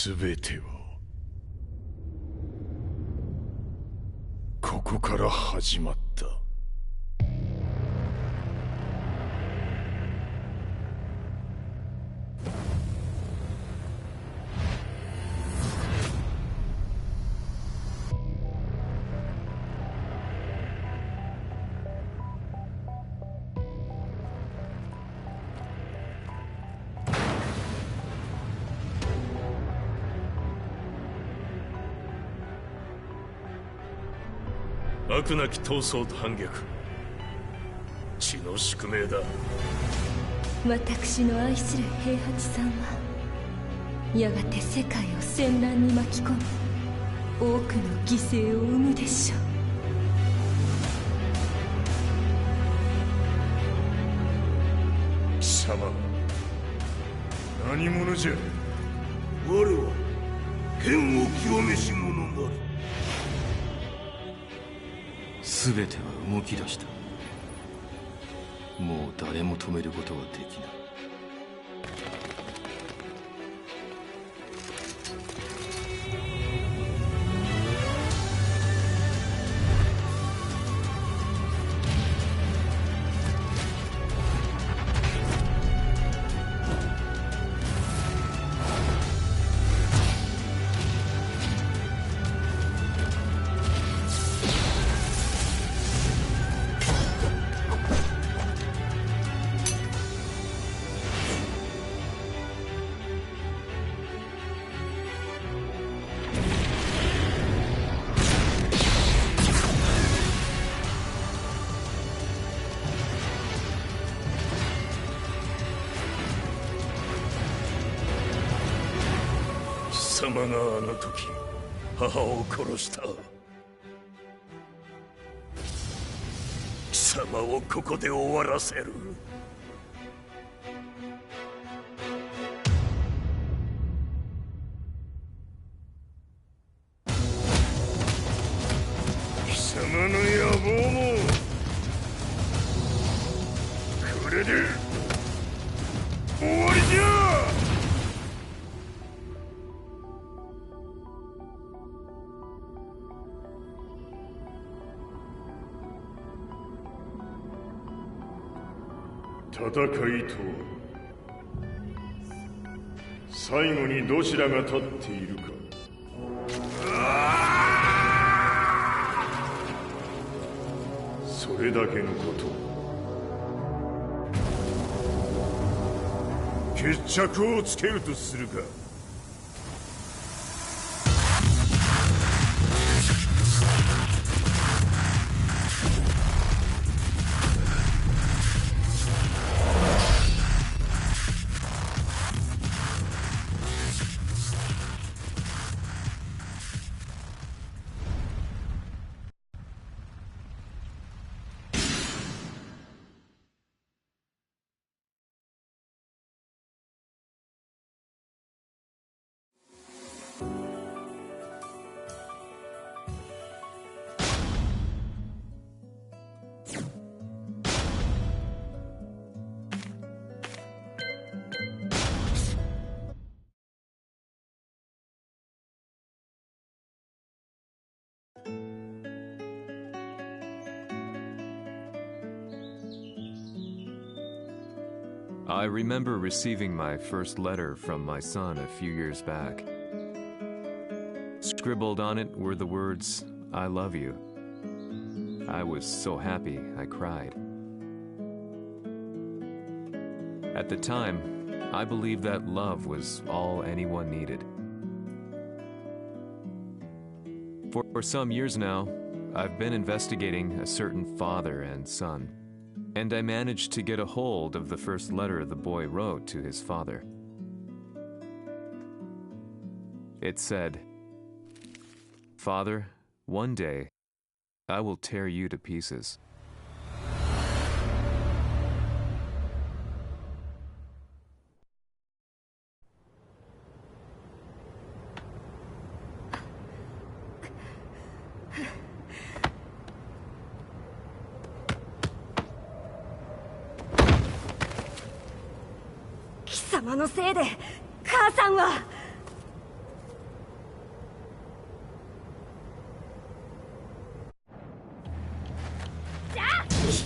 全てはここから始まった。悪なき闘争と反逆、血の宿命だ。私の愛する平八さんはやがて世界を戦乱に巻き込み多くの犠牲を生むでしょう。貴様何者じゃ。我は剣を極めし者なり。全ては動き出した。もう誰も止めることはできない。貴様があの時母を殺した。貴様をここで終わらせる。貴様の野望もこれで終わりじゃ。戦いとは最後にどちらが立っているか。それだけのこと。決着をつけるとするか。I remember receiving my first letter from my son a few years back. Scribbled on it were the words, "I love you." I was so happy I cried. At the time, I believed that love was all anyone needed. For some years now, I've been investigating a certain father and son, and I managed to get a hold of the first letter the boy wrote to his father. It said, "Father, one day, I will tear you to pieces."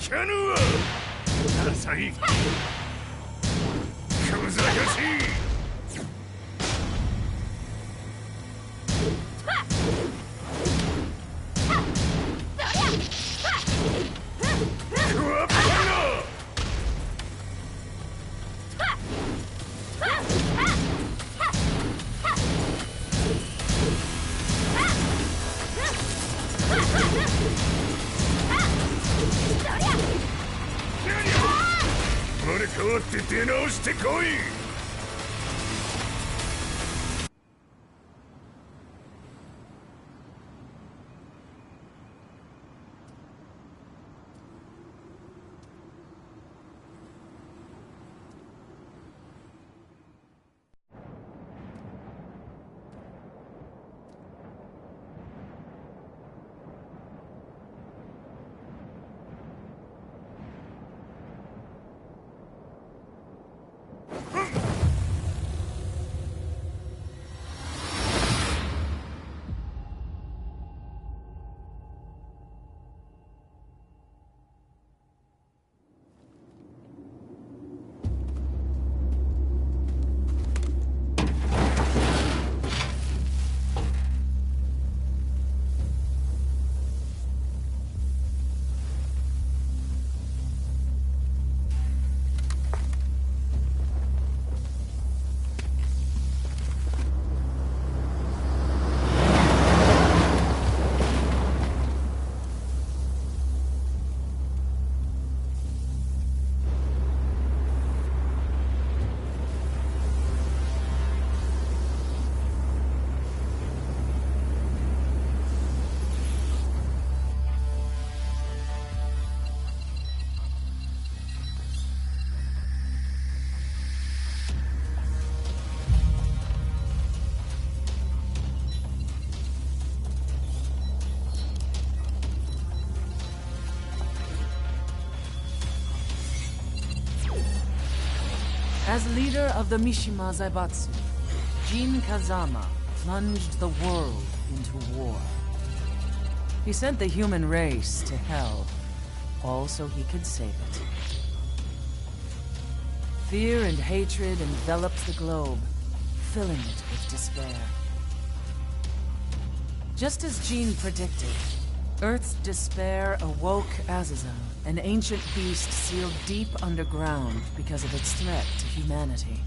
かぬわ。ダサい小賢しい。生まれ変わって出直してこい。As leader of the Mishima Zaibatsu, Jin Kazama plunged the world into war. He sent the human race to hell, all so he could save it. Fear and hatred enveloped the globe, filling it with despair. Just as Jin predicted, Earth's despair awoke Azazel, an ancient beast sealed deep underground because of its threat to humanity.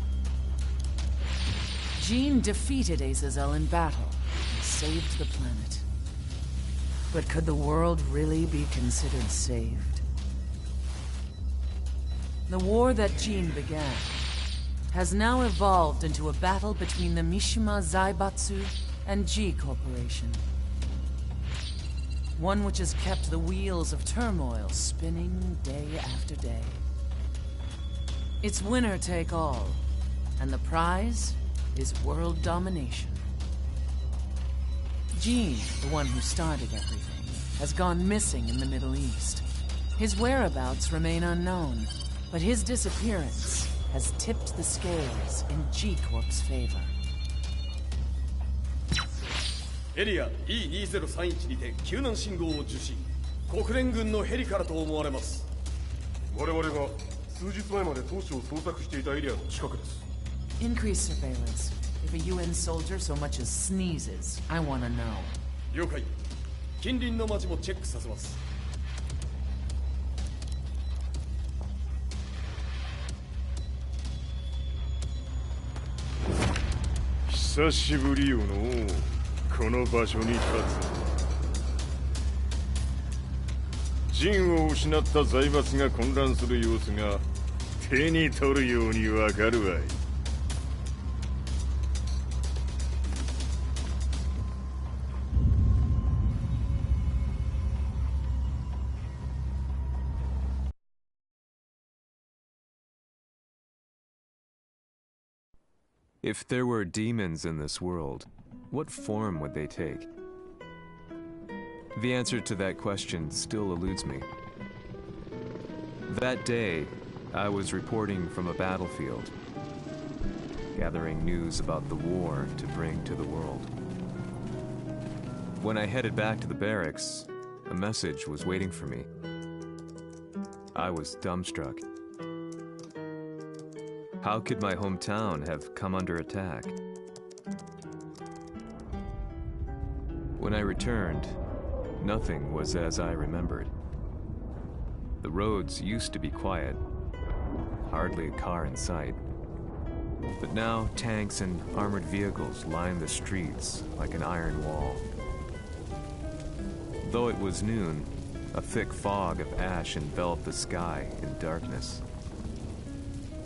Jin defeated Azazel in battle and saved the planet. But could the world really be considered saved? The war that Jin began has now evolved into a battle between the Mishima Zaibatsu and G Corporation. One which has kept the wheels of turmoil spinning day after day. It's winner take all, and the prize is world domination. Jin, the one who started everything, has gone missing in the Middle East. His whereabouts remain unknown, but his disappearance has tipped the scales in G Corp's favor. エリア E2031 にて救難信号を受信。国連軍のヘリからと思われます。我々が数日前まで当初を捜索していたエリアの近くです。 Increase surveillance. If a UN soldier so much as sneezes, I want to know. 了解。近隣の町もチェックさせます。久しぶりよのこの場所に立つ。陣を失った財閥が混乱する様子が手に取るようにわかるわい。If there were demons in this world, what form would they take? The answer to that question still eludes me. That day, I was reporting from a battlefield, gathering news about the war to bring to the world. When I headed back to the barracks, a message was waiting for me. I was dumbstruck. How could my hometown have come under attack? When I returned, nothing was as I remembered. The roads used to be quiet, hardly a car in sight. But now tanks and armored vehicles line the streets like an iron wall. Though it was noon, a thick fog of ash enveloped the sky in darkness.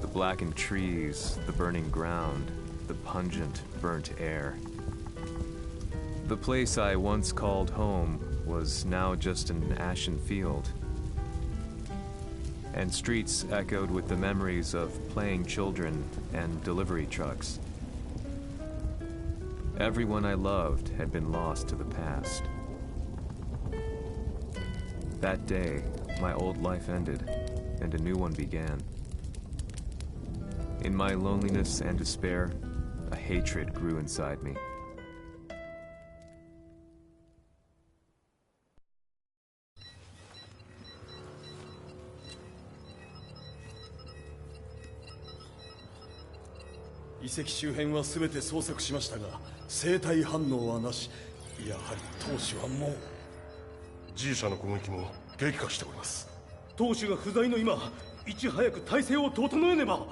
The blackened trees, the burning ground, the pungent, burnt air. The place I once called home was now just an ashen field, and streets echoed with the memories of playing children and delivery trucks. Everyone I loved had been lost to the past. That day, my old life ended, and a new one began. In my loneliness and despair, a hatred grew inside me.遺跡周辺は全て捜索しましたが生体反応はなし。やはり当主はもう。 G 社の攻撃も激化しております。当主が不在の今、いち早く体制を整えねば。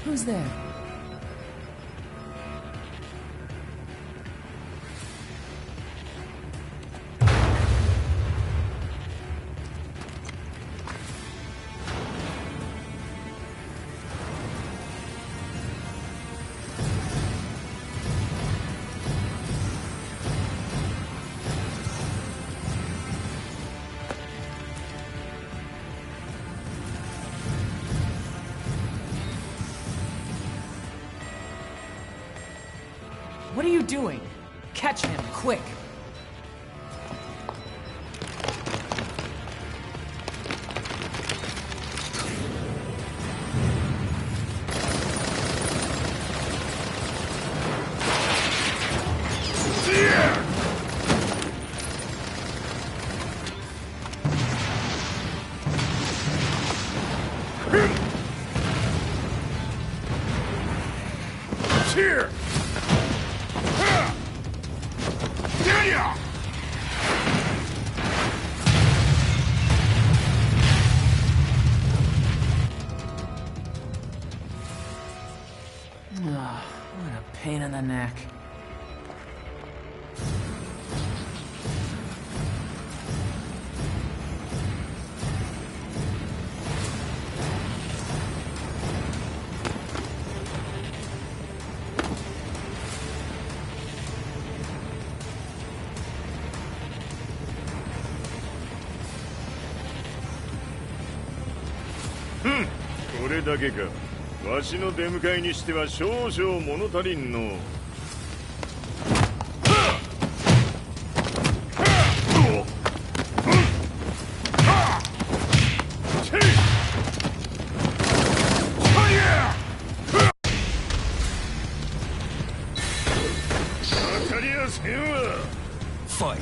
Who's there? What are you doing? Catch him, quick! Here! What a pain in the neck. Hmm. これだけか。わしの出迎えにしては少々物足りんの。当たりやせんわ。Fight.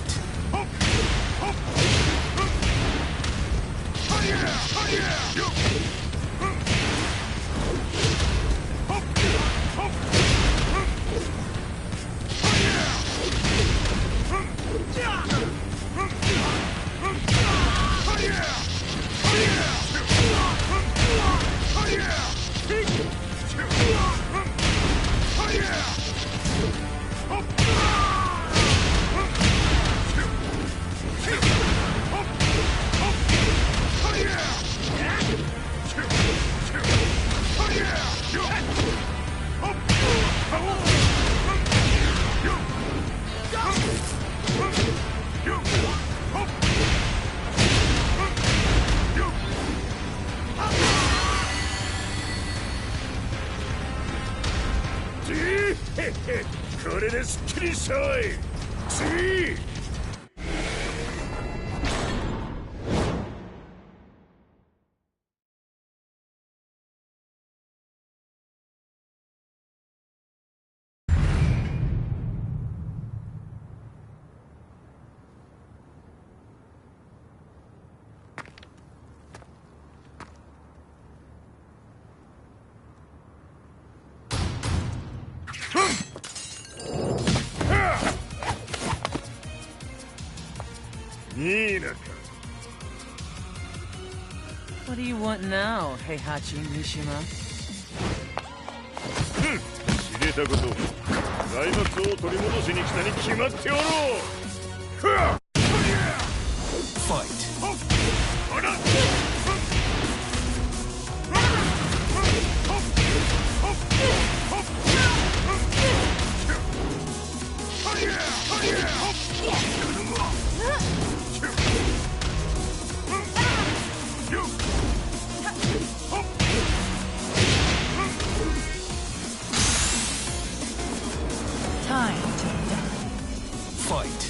これですっきりしたわい。次。いいなか。 What do you want now, Heihachi Mishima? 知れたこと、財閥を取り戻しに来たに決まっておろう。Fight. Time to die. Fight.「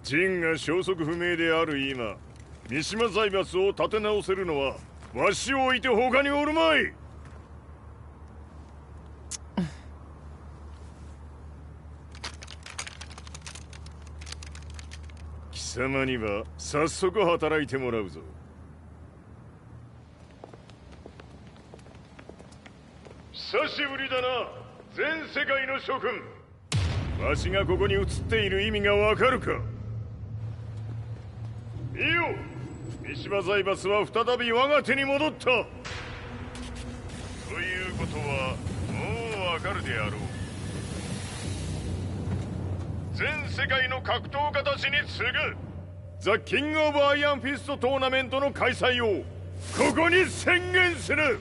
ジンが消息不明である今、三島財閥を立て直せるのはわしを置いて他におるまい。貴様には早速働いてもらうぞ。久しぶりだな、全世界の諸君。わしがここに映っている意味がわかるか。見よ、三島財閥は再び我が手に戻った。ということはもうわかるであろう。全世界の格闘家たちに次ぐザ・キング・オブ・アイアンフィストトーナメントの開催をここに宣言する。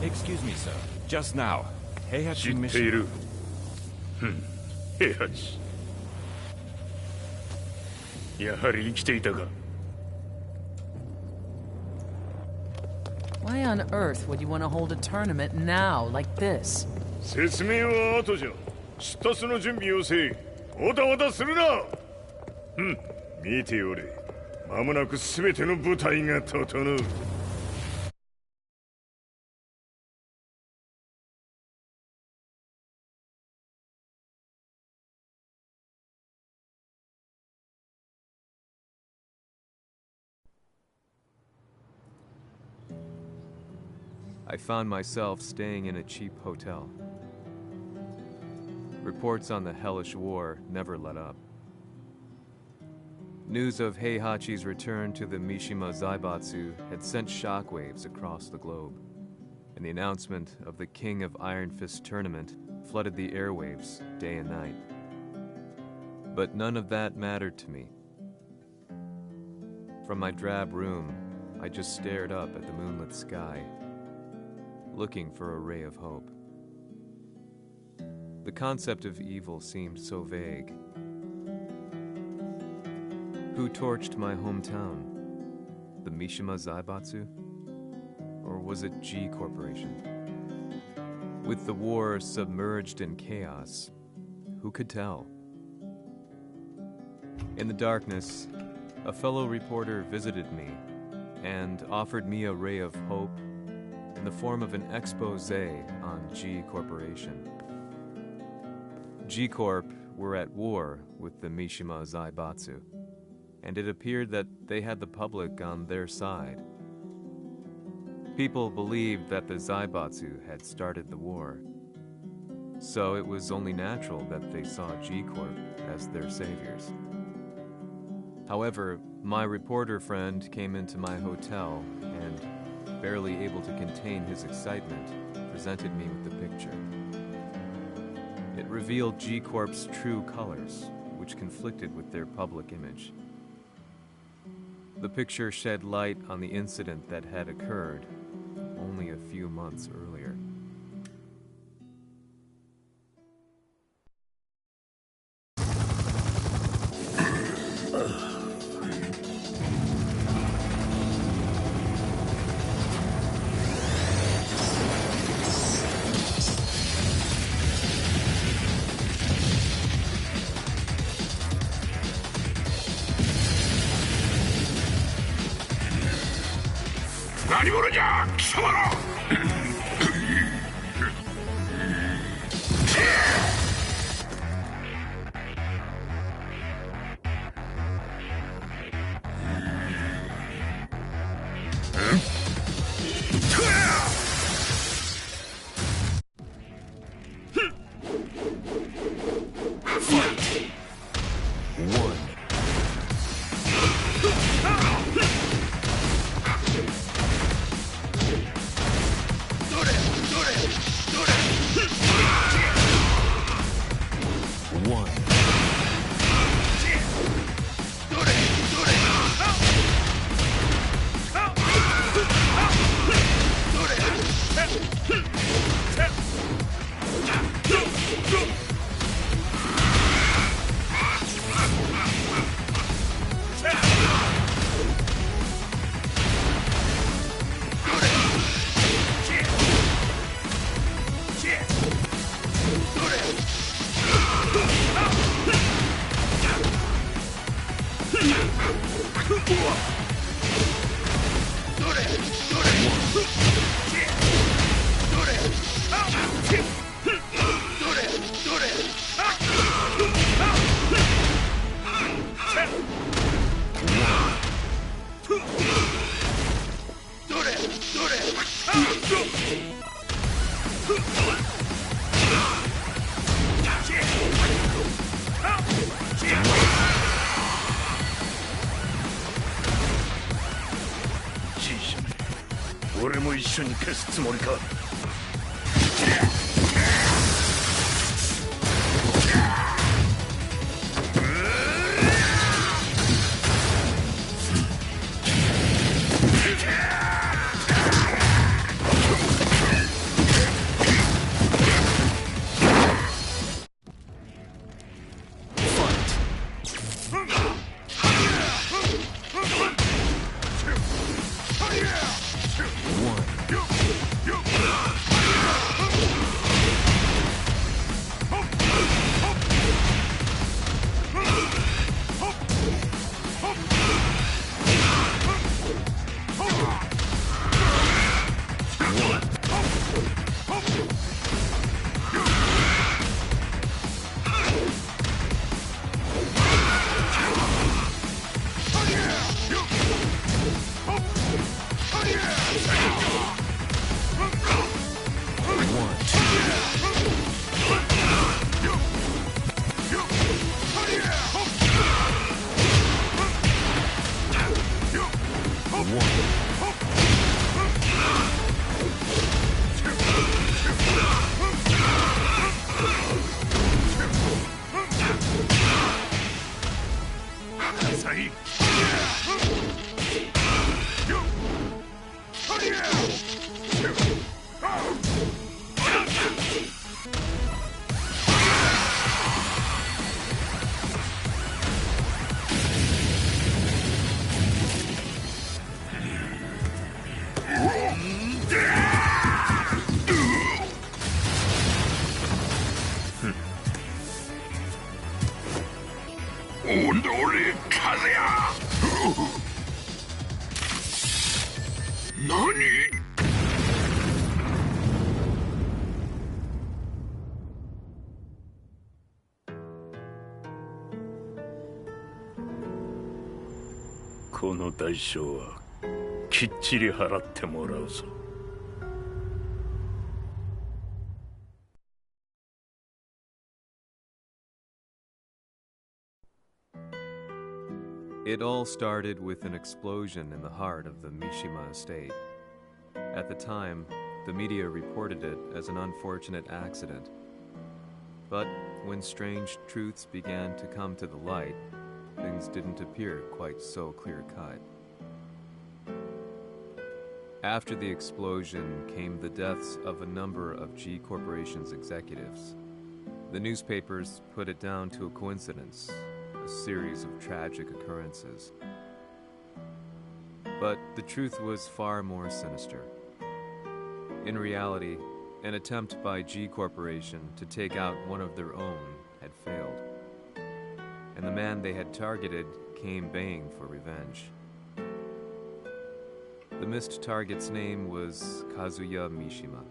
Excuse me, sir. Just now, 知 Heihachi ってい Mishima. る。平八。やはり生きていたか。 Why on earth would you want to hold a tournament now, like this? 説明は後じゃ。出立の準備をせい。おたおたするな。見ておれ。間もなく全ての部隊が整う。I found myself staying in a cheap hotel. Reports on the hellish war never let up. News of Heihachi's return to the Mishima Zaibatsu had sent shockwaves across the globe, and the announcement of the King of Iron Fist tournament flooded the airwaves day and night. But none of that mattered to me. From my drab room, I just stared up at the moonlit sky, looking for a ray of hope. The concept of evil seemed so vague. Who torched my hometown? The Mishima Zaibatsu? Or was it G Corporation? With the war submerged in chaos, who could tell? In the darkness, a fellow reporter visited me and offered me a ray of hope in the form of an expose on G Corporation. G Corp were at war with the Mishima Zaibatsu, and it appeared that they had the public on their side. People believed that the Zaibatsu had started the war. So it was only natural that they saw G-Corp as their saviors. However, my reporter friend came into my hotel and, barely able to contain his excitement, presented me with the picture. It revealed G-Corp's true colors, which conflicted with their public image. The picture shed light on the incident that had occurred only a few months earlier.俺も一緒に消すつもりか。この代償はきっちり払ってもらうぞ。It all started with an explosion in the heart of the Mishima estate. At the time, the media reported it as an unfortunate accident. But when strange truths began to come to the light, things didn't appear quite so clear-cut. After the explosion came the deaths of a number of G Corporation's executives. The newspapers put it down to a coincidence, a series of tragic occurrences. But the truth was far more sinister. In reality, an attempt by G Corporation to take out one of their own had failed, and the man they had targeted came baying for revenge. The missed target's name was Kazuya Mishima.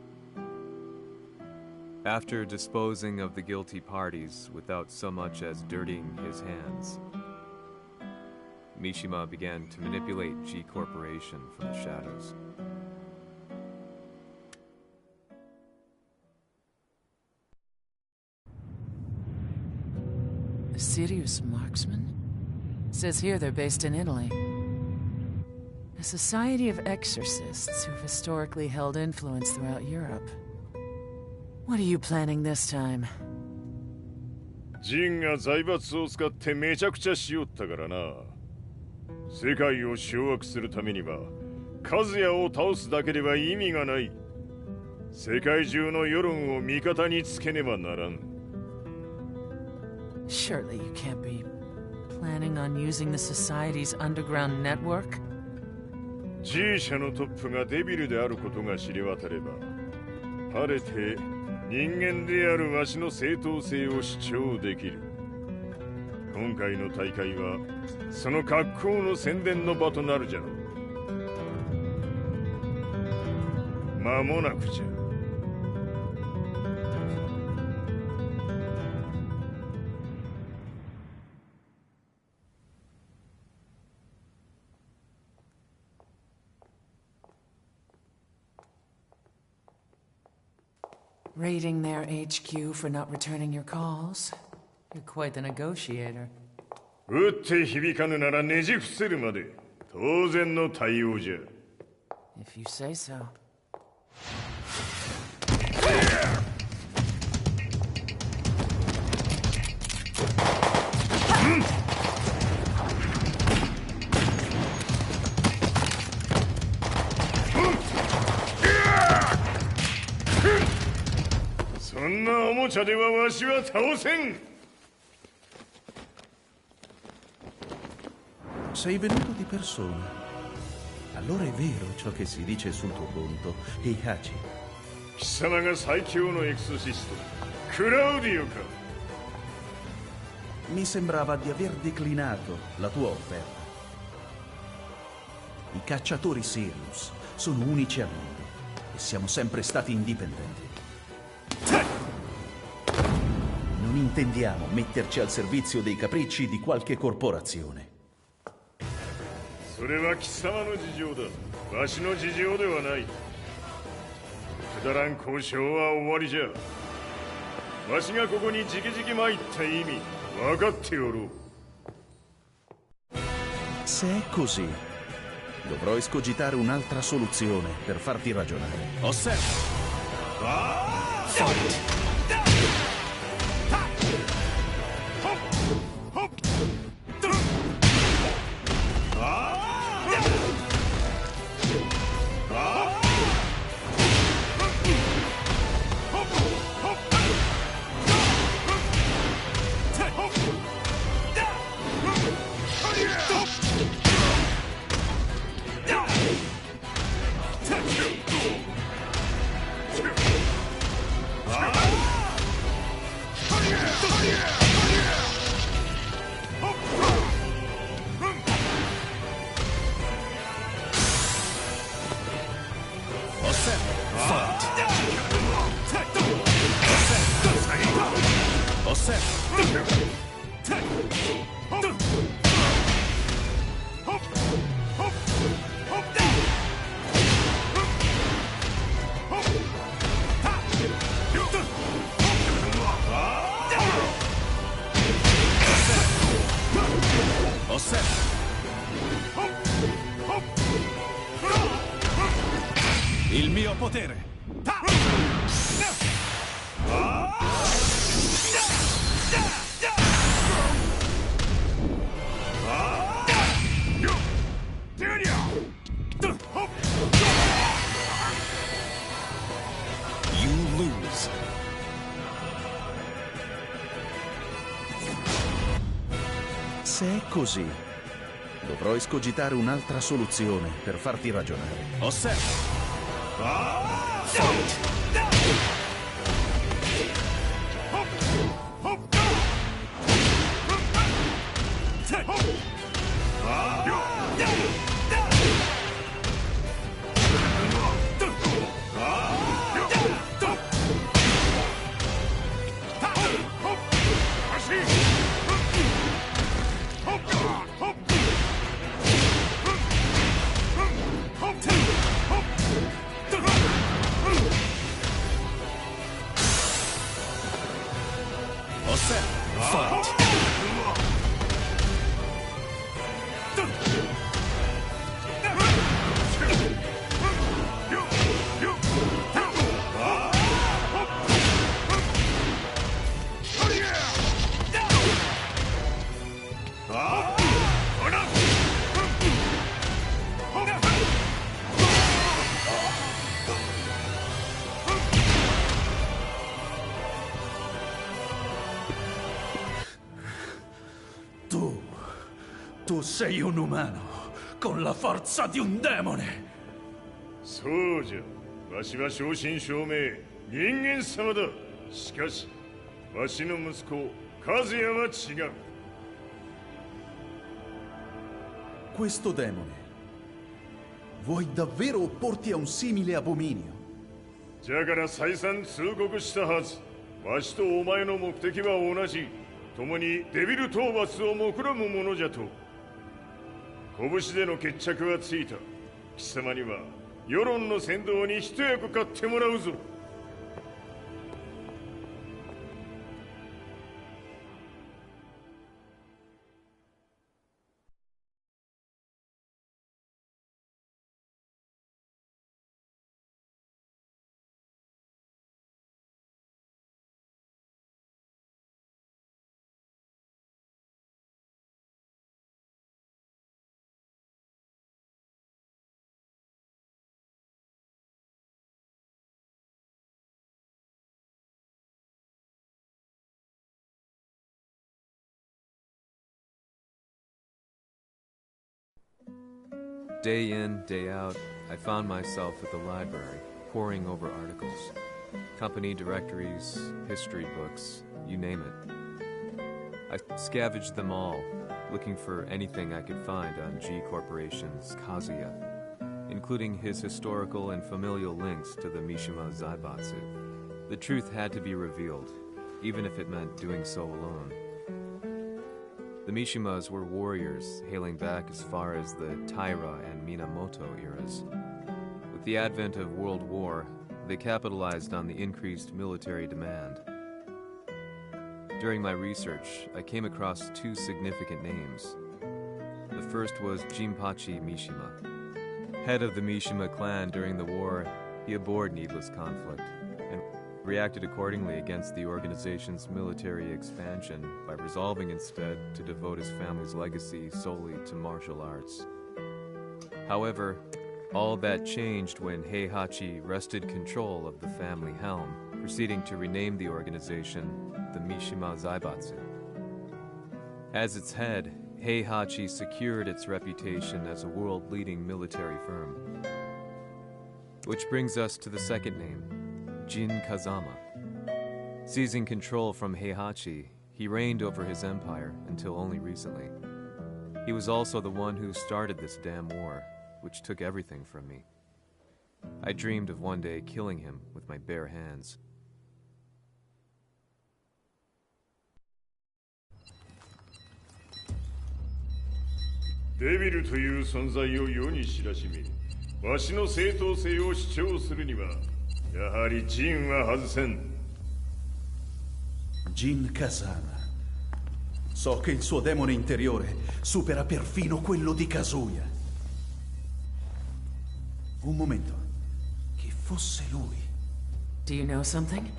After disposing of the guilty parties without so much as dirtying his hands, Mishima began to manipulate G Corporation from the shadows. A serious marksman? Says here they're based in Italy. A society of exorcists who've historically held influence throughout Europe. What are you planning this time? ジンが財閥を使ってめちゃくちゃしよったからな。世界を掌握するためには、カズヤを倒すだけでは意味がない。世界中の世論を味方につけねばならん。Surely you can't be planning on using the society's underground network? G 社のトップがデビルであることが知れ渡れば、晴れて人間であるわしの正当性を主張できる。今回の大会はその格好の宣伝の場となるじゃろう。間もなくじゃ。Raiding their HQ for not returning your calls? You're quite the negotiator. 撃って響かぬならねじ伏せるまで当然の対応じゃ。If you say so. Sei venuto di persona. Allora è vero ciò che si dice sul tuo conto, Heihachi. 貴様が最強のエクソシスト、クラウディオか。Mi sembrava di aver declinato la tua offerta. I cacciatori Sirius sono unici al mondo e siamo sempre stati indipendenti. Non intendiamo metterci al servizio dei capricci di qualche corporazione. それは貴様の事情だ。わしの事情ではない。くだらん交渉は終わりじゃ。わしがここに直々参った意味分かっておろう。Se è così, dovrò escogitare un'altra soluzione per farti ragionare. Osserva! mio potere! You lose. Se è così, dovrò escogitare un'altra soluzione per farti ragionare. Osserva! Tu sei un umano, con la forza di un demone! そうじゃ、わしは正真正銘人間様だ。しかしわしの息子和也は違う。 Questo demone, vuoi davvero opporti a un simile abominio? じゃから再三通告したはず。わしとお前の目的は同じ。共にデビル討伐を目論むものじゃと。拳での決着はついた。貴様には世論の先導に一役買ってもらうぞ。Day in, day out, I found myself at the library, poring over articles. Company directories, history books, you name it. I scavenged them all, looking for anything I could find on G Corporation's Kazuya, including his historical and familial links to the Mishima Zaibatsu. The truth had to be revealed, even if it meant doing so alone. The Mishimas were warriors hailing back as far as the Taira and Minamoto eras. With the advent of World War, they capitalized on the increased military demand. During my research, I came across two significant names. The first was Jinpachi Mishima. Head of the Mishima clan during the war, he abhorred needless conflict and reacted accordingly against the organization's military expansion by resolving instead to devote his family's legacy solely to martial arts. However, all that changed when Heihachi wrested control of the family helm, proceeding to rename the organization the Mishima Zaibatsu. As its head, Heihachi secured its reputation as a world-leading military firm. Which brings us to the second name, Jin Kazama. Seizing control from Heihachi, he reigned over his empire until only recently. He was also the one who started this damn war, which took everything from me. I dreamed of one day killing him with my bare hands. Devil という存在を世に知らしみ、わしの正当性を主張するには、やはりジンは外せん。Jin Kazama. So che il suo demone interiore supera perfino quello di Kazuya. Un momento. Chi fosse lui. Do you know something?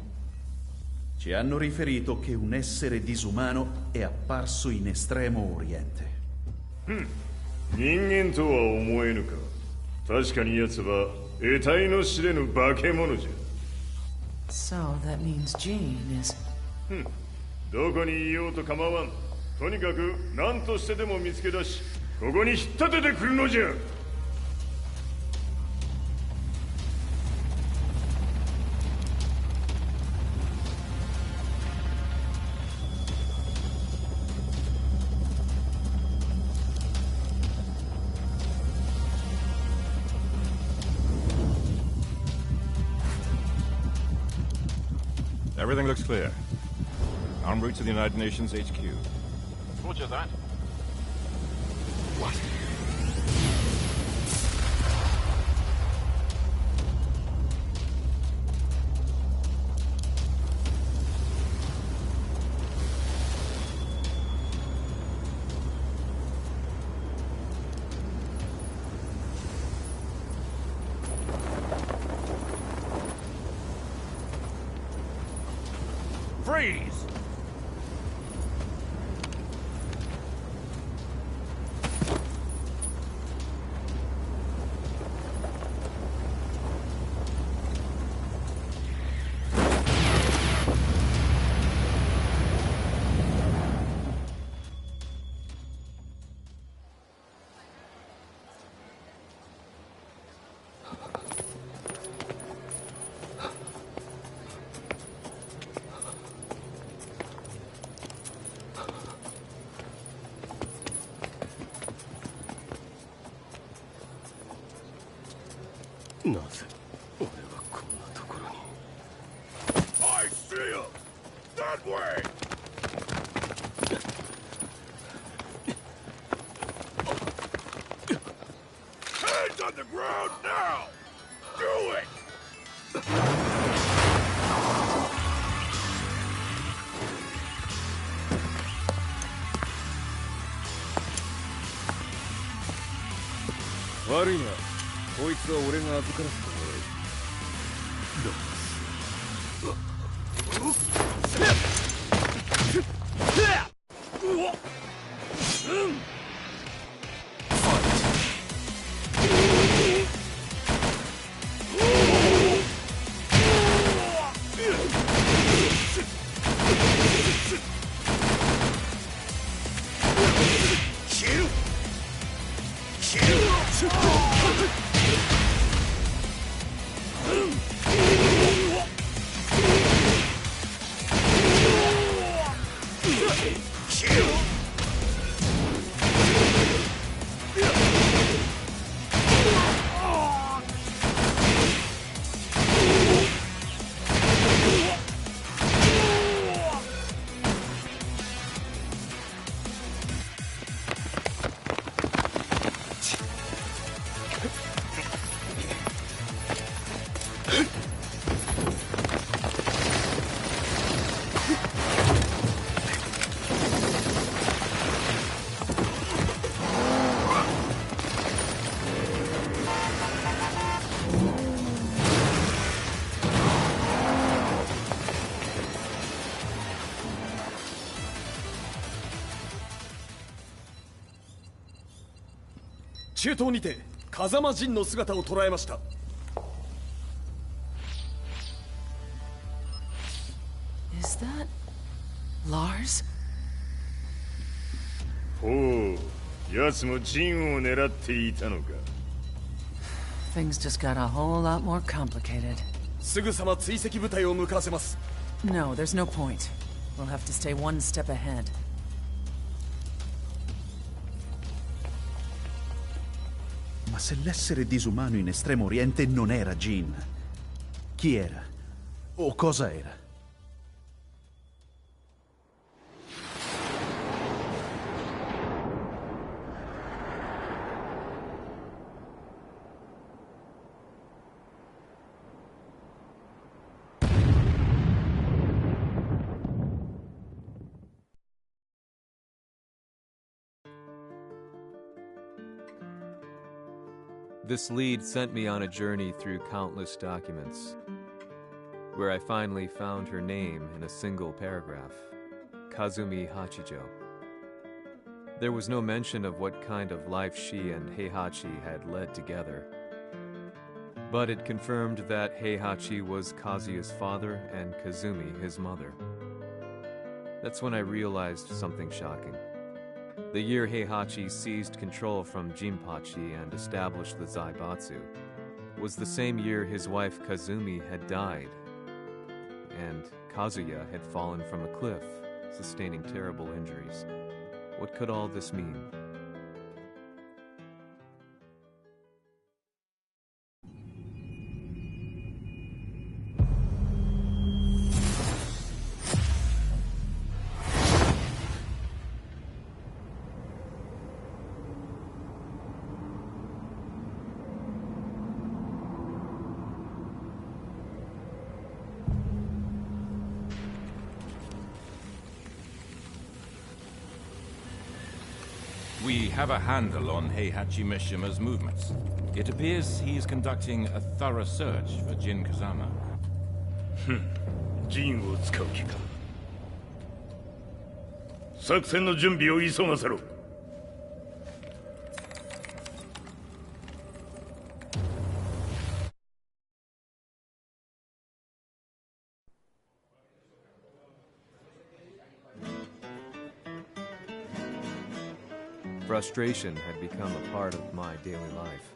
Ci hanno riferito che un essere disumano è apparso in Estremo Oriente. 人間とは思えぬか。確かに奴は得体の知れぬ化け物じゃ。 So that means Jean is... どこにいようと構わん。とにかく何としてでも見つけ出し、ここに引っ立ててくるのじゃ。Everything looks clear. En route to the United Nations HQ. Roger that. What? Freeze! I see him! That way! Hands on the ground now! Do it!悪いな。こいつは俺が預からせてもらう。中東にて風間陣の姿を捉えました。Is that... Lars? ほう、奴も陣を狙っていたのか。Things just got a whole lot more complicated. すぐさま追跡部隊を向かわせます。No, there's no point. We'll have to stay one step ahead. Ma se l'essere disumano in Estremo Oriente non era Jean, chi era? O cosa era? This lead sent me on a journey through countless documents, where I finally found her name in a single paragraph, Kazumi Hachijo. There was no mention of what kind of life she and Heihachi had led together, but it confirmed that Heihachi was Kazuya's father and Kazumi his mother. That's when I realized something shocking. The year Heihachi seized control from Jinpachi and established the Zaibatsu was the same year his wife Kazumi had died, and Kazuya had fallen from a cliff, sustaining terrible injuries. What could all this mean? We have a handle on Heihachi Mishima's movements. It appears he's conducting a thorough search for Jin Kazama. ジンを使う気か。作戦の準備を急がせろ。Frustration had become a part of my daily life.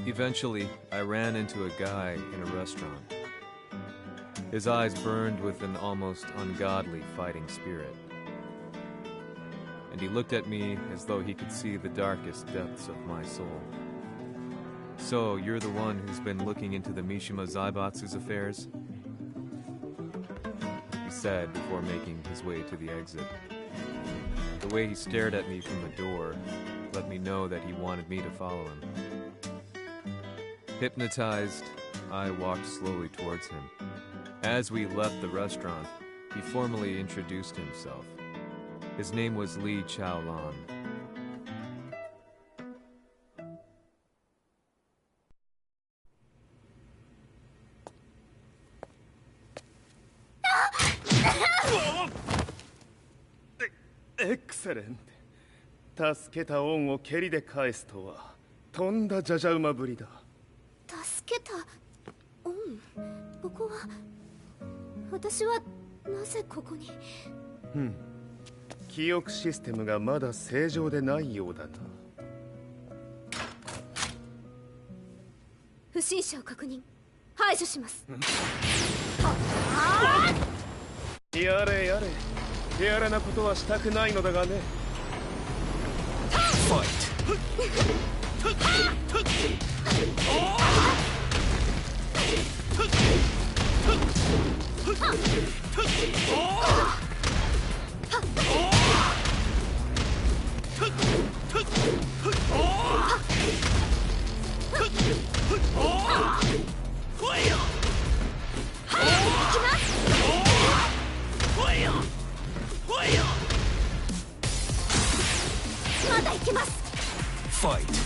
Eventually, I ran into a guy in a restaurant. His eyes burned with an almost ungodly fighting spirit. And he looked at me as though he could see the darkest depths of my soul. So, you're the one who's been looking into the Mishima Zaibatsu's affairs? He said before making his way to the exit. The way he stared at me from the door let me know that he wanted me to follow him. Hypnotized, I walked slowly towards him. As we left the restaurant, he formally introduced himself. His name was Li Chaolan. Excellent. 助けた恩を蹴りで返すとはとんだじゃじゃ馬ぶりだ。助けた恩？ここは私はなぜここに？記憶システムがまだ正常でないようだな。不審者を確認。排除します。やれやれ。手荒なことはしたくないのだがね。まだ行きます。Fight.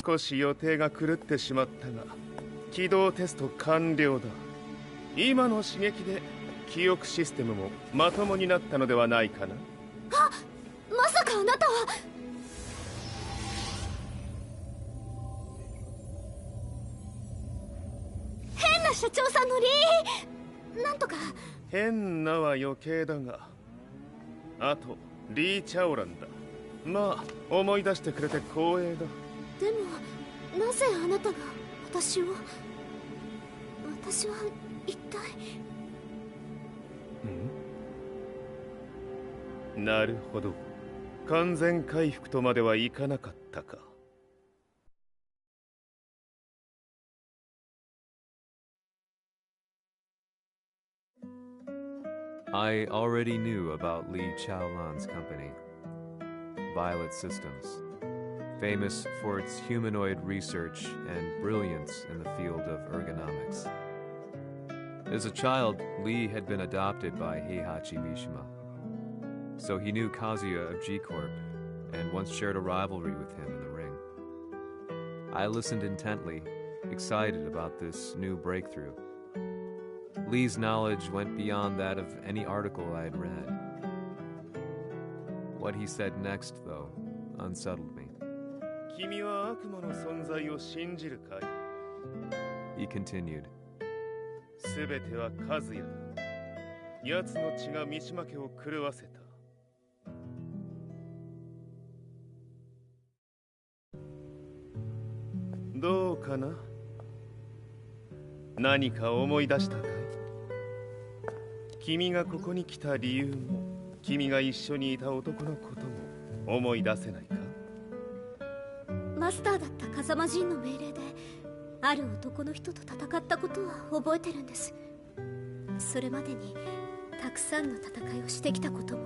少し予定が狂ってしまったが、起動テスト完了だ。今の刺激で記憶システムもまともになったのではないかな。あ、まさかあなたは。変な社長さんのなんとか。変なは余計だが、あとリー・チャオランだ。まあ思い出してくれて光栄だ。でもなぜあなたが。私は一体。なるほど、完全回復とまではいかなかったか。I already knew about Li Chaolan's company, Violet Systems, famous for its humanoid research and brilliance in the field of ergonomics. As a child, Li had been adopted by Heihachi Mishima, so he knew Kazuya of G-Corp and once shared a rivalry with him in the ring. I listened intently, excited about this new breakthrough. Lee's knowledge went beyond that of any article I had read. What he said next, though, unsettled me. He continued. すべては和也だ。奴の血が三島家を狂わせた。どうかな？何か思い出したかい？君がここに来た理由も、君が一緒にいた男のことも思い出せないか？マスターだった風間陣の命令で、ある男の人と戦ったことは覚えてるんです。それまでにたくさんの戦いをしてきたことも。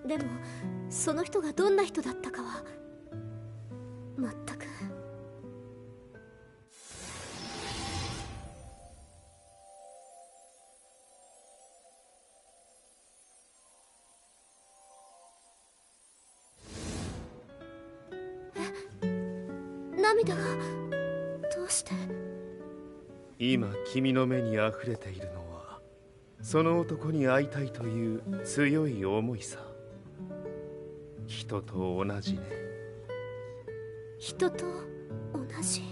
でもその人がどんな人だったかは全く。涙がどうして？今君の目にあふれているのはその男に会いたいという強い思いさ。人と同じね。人と同じ。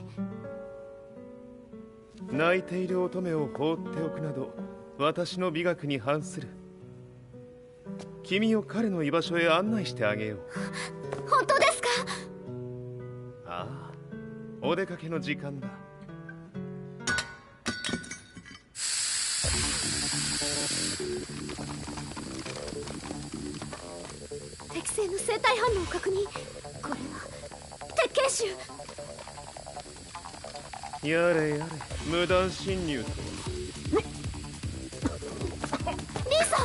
泣いている乙女を放っておくなど私の美学に反する。君を彼の居場所へ案内してあげよう。本当ですか？ああ、お出かけの時間だ。適正の生体反応を確認。これは鉄拳臭。やれやれ、無断侵入と。リーさん。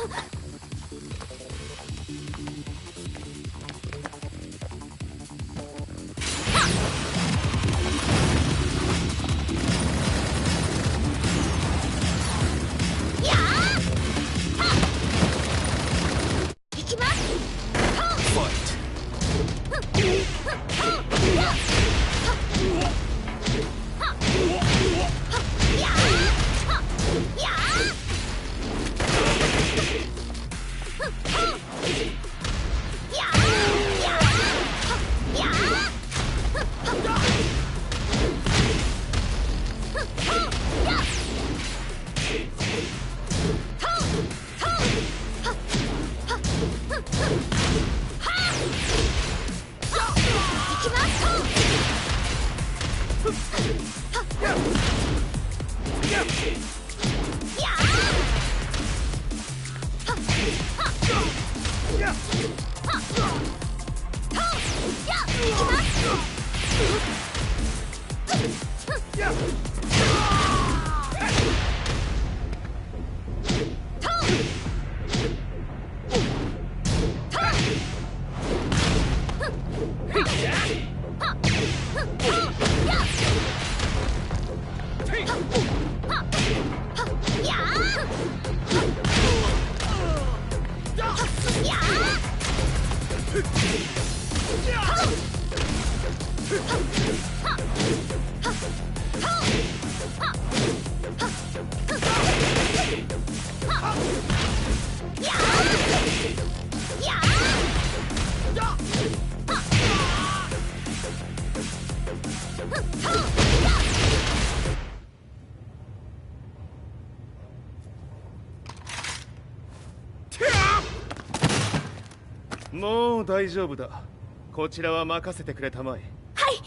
もう大丈夫だ。こちらは任せてくれたまえ。はい。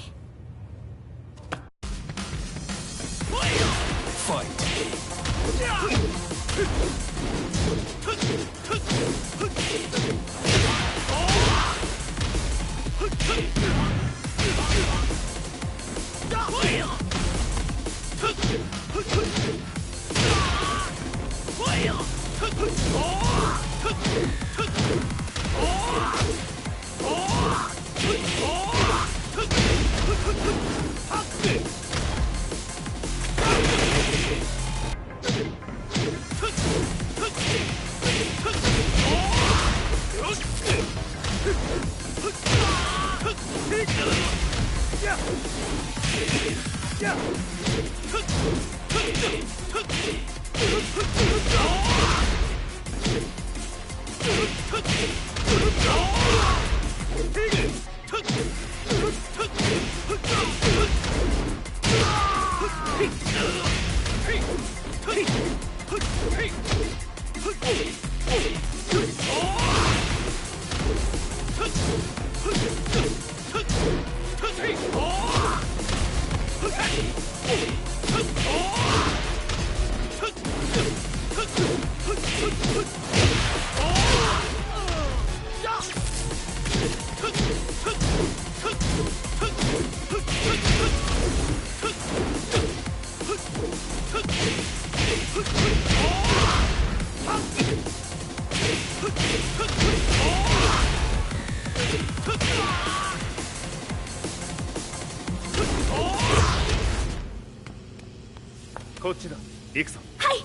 こっちだ。行くぞ。はい。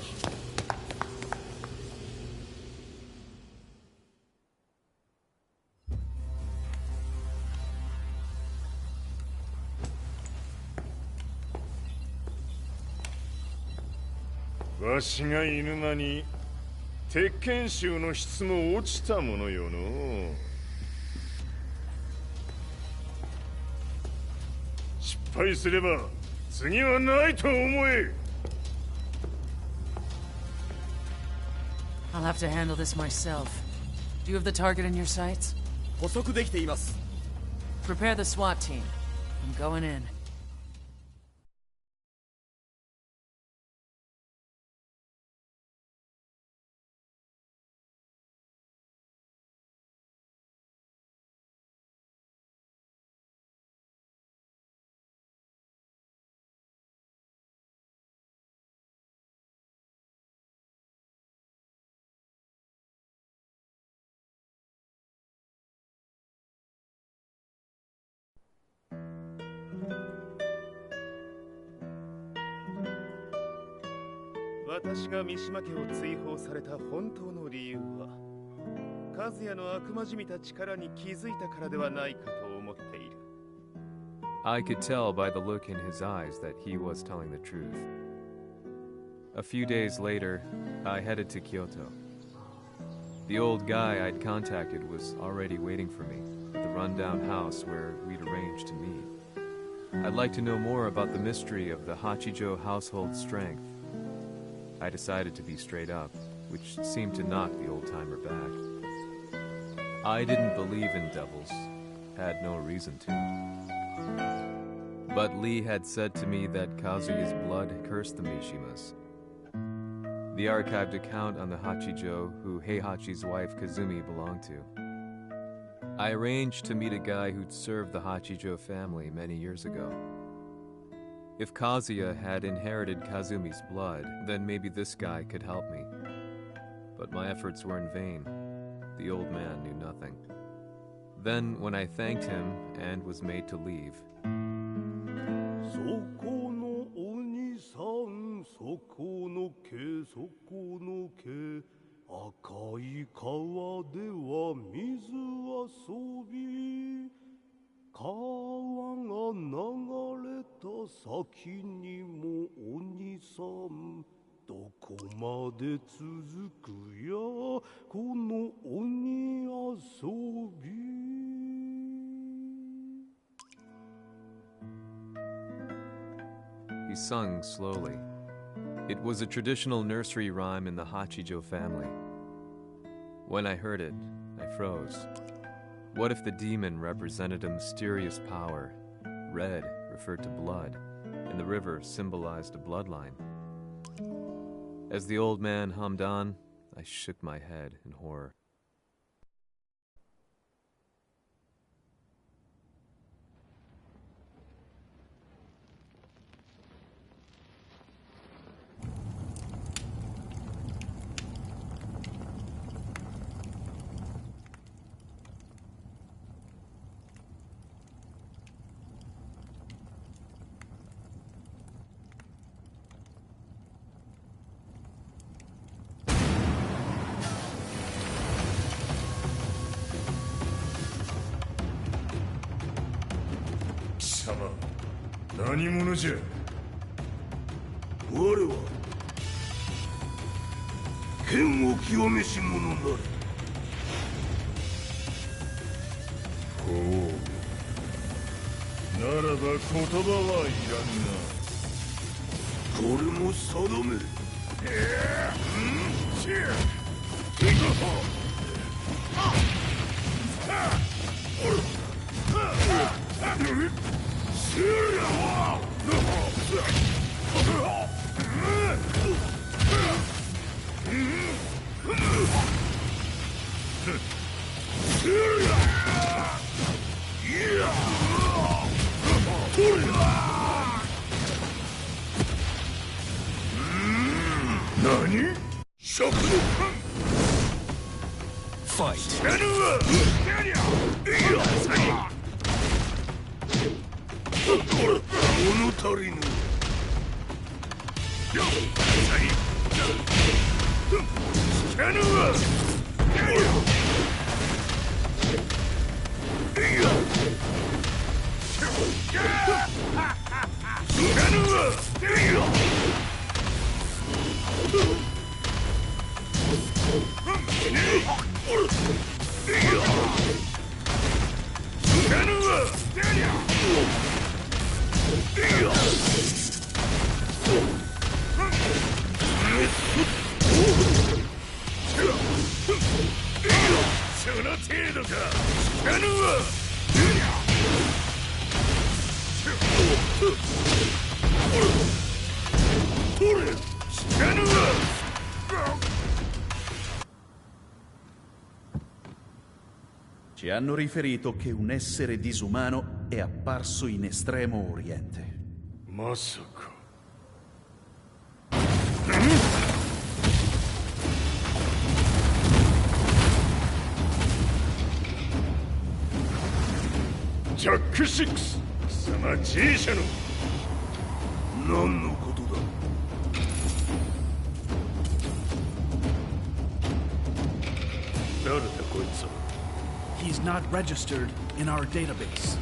わしがいる間に鉄拳衆の質も落ちたものよの。失敗すれば次はないと思え。I'll have to handle this myself. Do you have the target in your sights? 捕捉できています。 Prepare the SWAT team. I'm going in.「私が三島家を追放された本当の理由は和也の悪魔じみた力に気づいたからではないかと思っている。 I could tell by the look in his eyes that he was telling the truth. A few days later, I headed to Kyoto. The old guy I'd contacted was already waiting for me at the rundown house where we'd arranged to meet. I'd like to know more about the mystery of the Hachijo household strength. I decided to be straight up, which seemed to knock the old-timer back. I didn't believe in devils, had no reason to. But Lee had said to me that Kazuya's blood cursed the Mishimas. The archived account on the Hachijo who Heihachi's wife Kazumi belonged to. I arranged to meet a guy who'd served the Hachijo family many years ago. If Kazuya had inherited Kazumi's blood, then maybe this guy could help me. But my efforts were in vain. The old man knew nothing. Then, when I thanked him and was made to leave, he sung slowly. It was a traditional nursery rhyme in the Hachijo family. When I heard it, I froze. What if the demon represented a mysterious power? Red referred to blood, and the river symbolized a bloodline. As the old man hummed on, I shook my head in horror. What? 何者じゃ。我は剣を極めし者なり。ほう。ならば言葉はいらんな。これも定め。何？ Fight. 物足りぬ。その程度か。聞かぬわ。聞かぬわ。Ci hanno riferito che un essere disumano è apparso in Estremo Oriente. まさか。ジャック6、貴様 G 社の何のことだ。誰だこいつは。He's not registered in our database.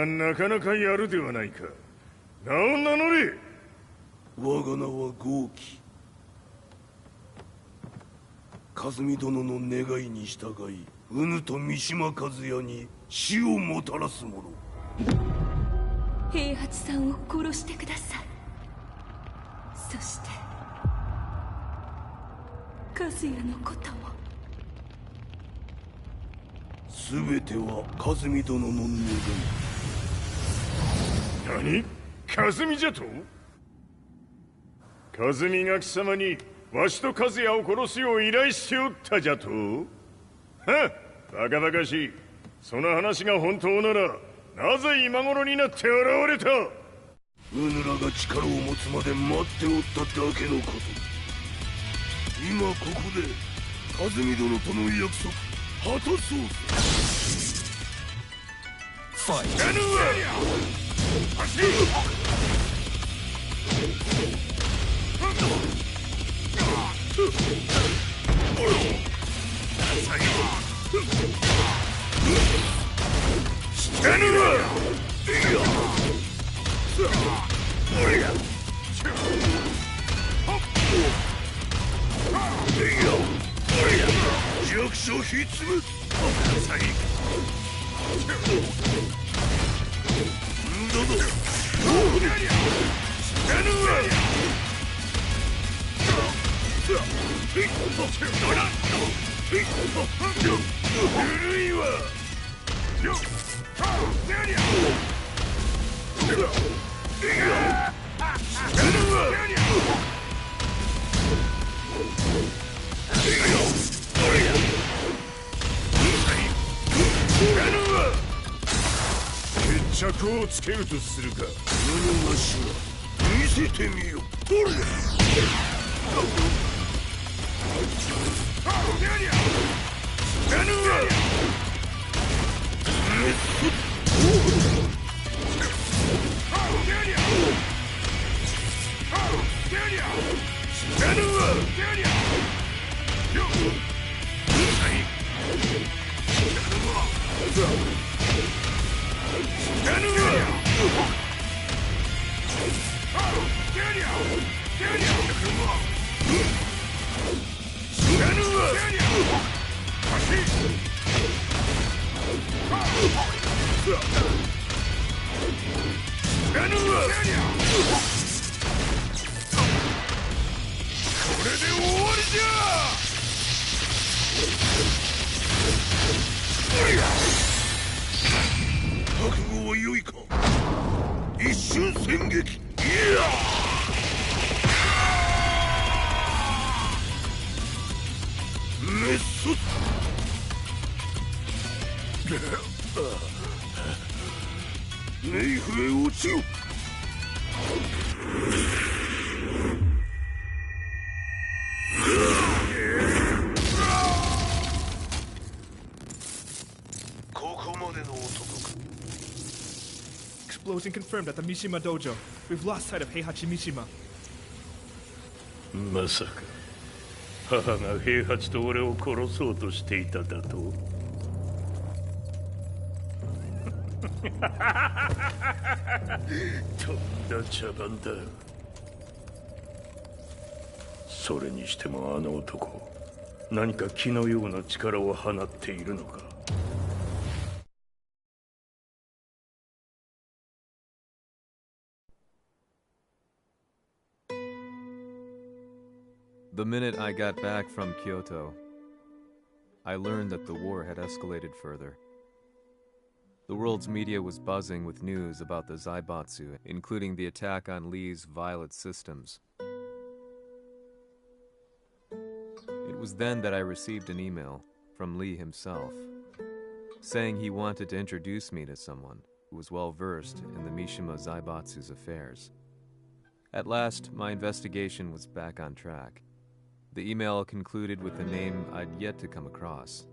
なかなかやるではないか。名を名乗れ。我が名は豪輝。和美殿の願いに従い、うぬと三島和也に死をもたらす者。平八さんを殺してください。そして和也のことも。全ては和美殿の願い。何？和美じゃと？和美が貴様にわしと和也を殺すよう依頼しておったじゃと？はっ、バカバカしい。その話が本当ならなぜ今頃になって現れた？うぬらが力を持つまで待っておっただけのこと。今ここで和美殿との約束果たそうぜ。ファイト。走れ！弱小ひっつむ。どうぞ。古いわ。決着をつけるとするか。何がしら見せてみよ。どれ？覚悟は良いか。一瞬戦撃。いやメッソ。ネイフへ落ちよ。ここまでの男か。Explosion confirmed at the Mishima dojo. We've lost sight of Heihachi Mishima. まさか母が平八と俺を殺そうとしていただと？とんだ茶番だ。それにしてもあの男、何か気のような力を放っているのか。The minute I got back from Kyoto, I learned that the war had escalated further. The world's media was buzzing with news about the Zaibatsu, including the attack on Lee's Violet systems. It was then that I received an email from Lee himself, saying he wanted to introduce me to someone who was well versed in the Mishima Zaibatsu's affairs. At last, my investigation was back on track. The email concluded with a name I'd yet to come across.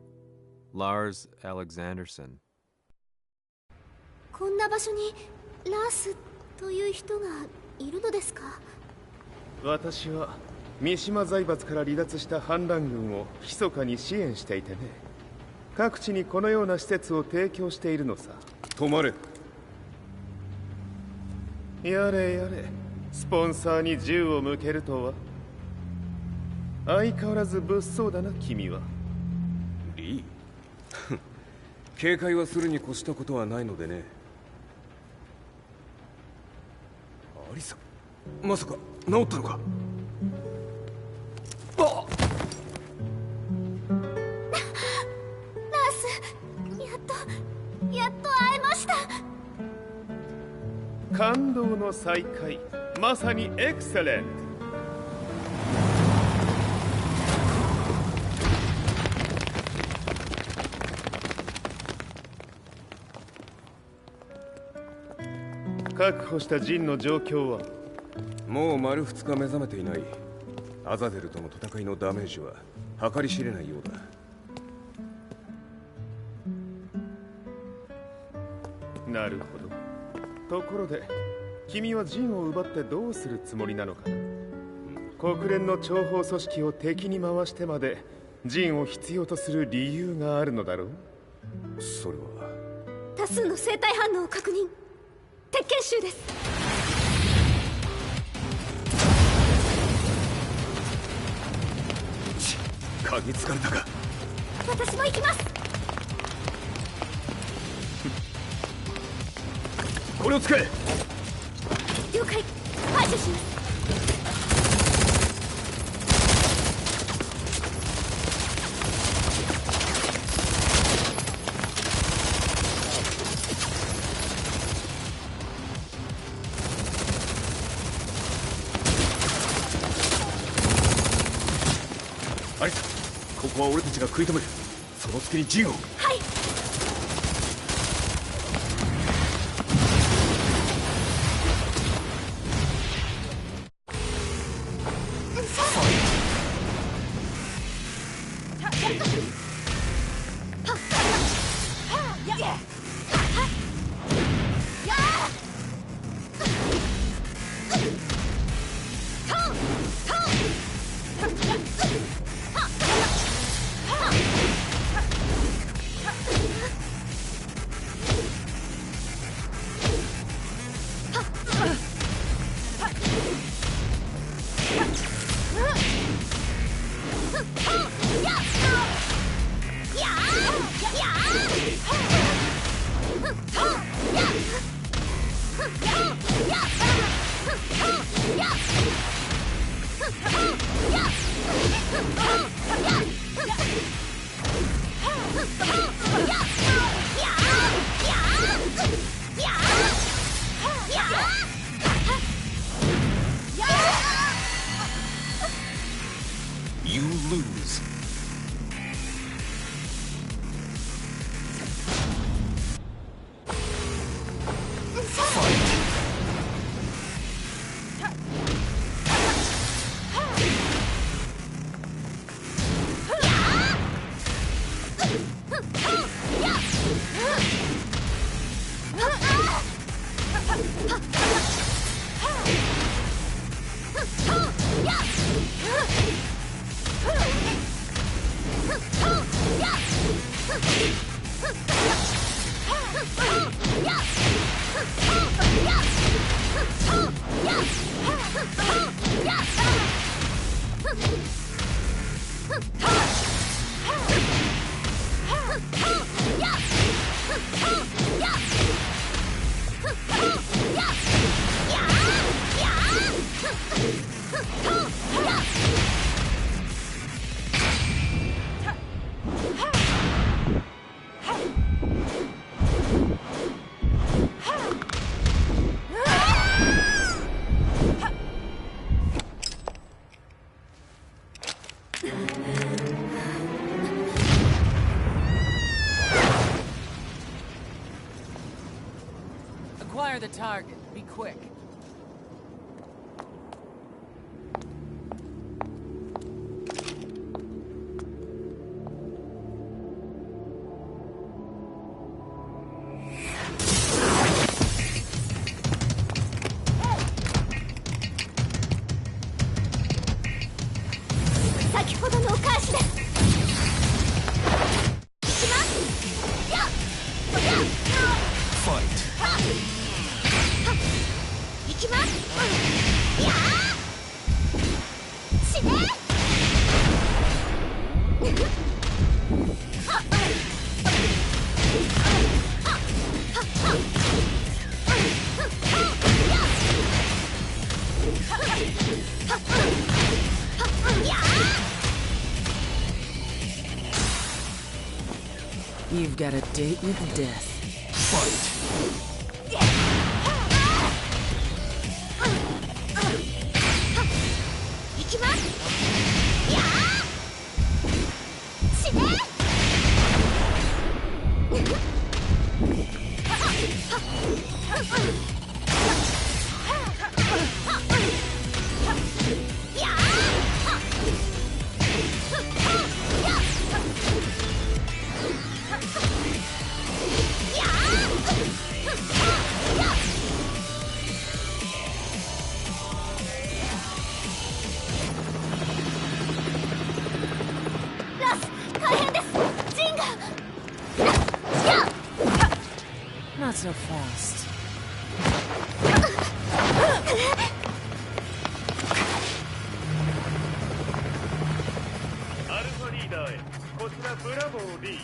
Lars Alexanderson. こんな場所にラースという人がいるのですか？私は三島財閥から離脱した反乱軍を密かに支援していてね。各地にこのような施設を提供しているのさ。止まれ。やれやれ、スポンサーに銃を向けるとは。相変わらず物騒だな、君は。リー警戒はするに越したことはないのでね。アリサ、まさか治ったのか？あっ！ナース、やっと会えました。感動の再会、まさにエクセレント。確保したジンの状況は？もう丸2日目覚めていない。アザゼルとの戦いのダメージは計り知れないようだ。なるほど。ところで君はジンを奪ってどうするつもりなのかな？国連の諜報組織を敵に回してまでジンを必要とする理由があるのだろう？それは多数の生体反応を確認。鉄拳衆です。嗅ぎつかれたか。私も行きます。これを使え。了解。排除します。アリサ、ここは俺たちが食い止める。その隙にジンを。はい。You lose. Acquire the target. Be quick. You've got a date with death. Fight! 行きます。やー死ねNot so fast. アルファリーダーへ。こちらブラボー D。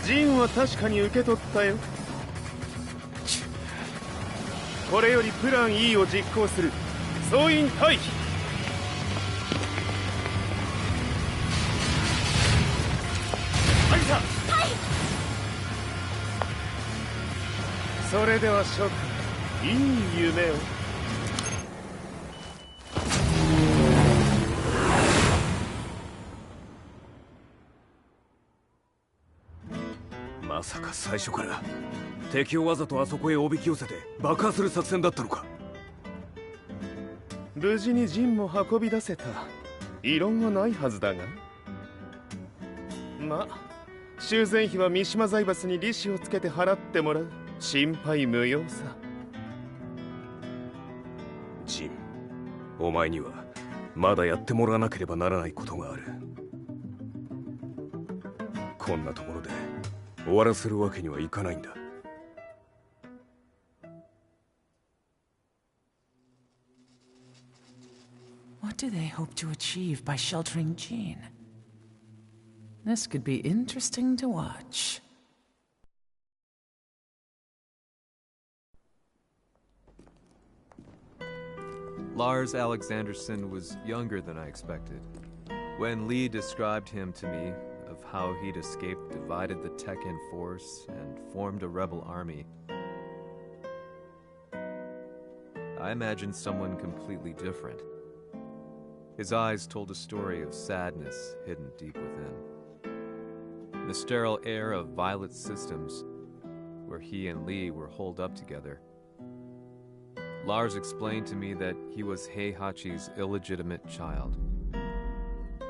ジンは確かに受け取ったよ。これよりプラン E を実行する。総員退避。それでは諸君、いい夢を。まさか最初から敵をわざとあそこへおびき寄せて爆破する作戦だったのか。無事に陣も運び出せた。異論はないはずだが。まあ修繕費は三島財閥に利子をつけて払ってもらう。心配無用さ。ジン、お前にはまだやってもらわなければならないことがある。こんなところで終わらせるわけにはいかないんだ。What do they hope to achieve by sheltering Jean? This could be interesting to watch. Lars Alexanderson was younger than I expected. When Lee described him to me, of how he'd escaped, divided the Tekken force, and formed a rebel army, I imagined someone completely different. His eyes told a story of sadness hidden deep within. The sterile air of Violet Systems, where he and Lee were holed up together. Lars explained to me that he was Heihachi's illegitimate child.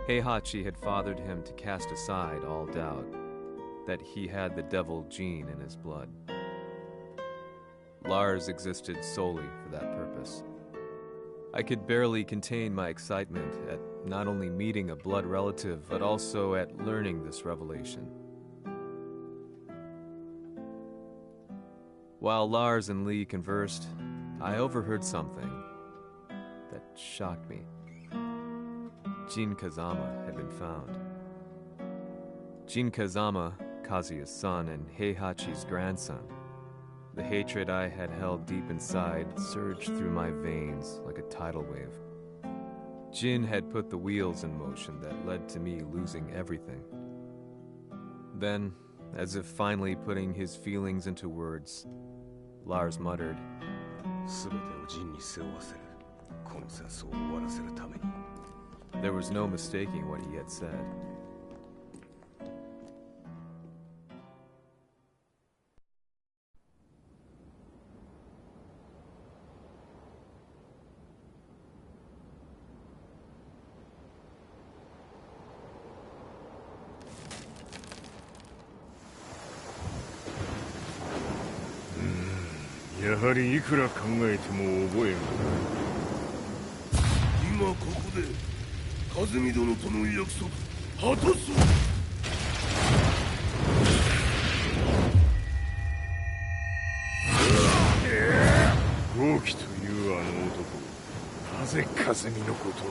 Heihachi had fathered him to cast aside all doubt that he had the devil gene in his blood. Lars existed solely for that purpose. I could barely contain my excitement at not only meeting a blood relative, but also at learning this revelation. While Lars and Lee conversed, I overheard something that shocked me. Jin Kazama had been found. Jin Kazama, Kazuya's son and Heihachi's grandson. The hatred I had held deep inside surged through my veins like a tidal wave. Jin had put the wheels in motion that led to me losing everything. Then, as if finally putting his feelings into words, Lars muttered, There was no mistaking what he had said. やはりいくら考えても覚えがない。今ここで和美殿との約束果たそう。豪輝というあの男、なぜ和美のことを。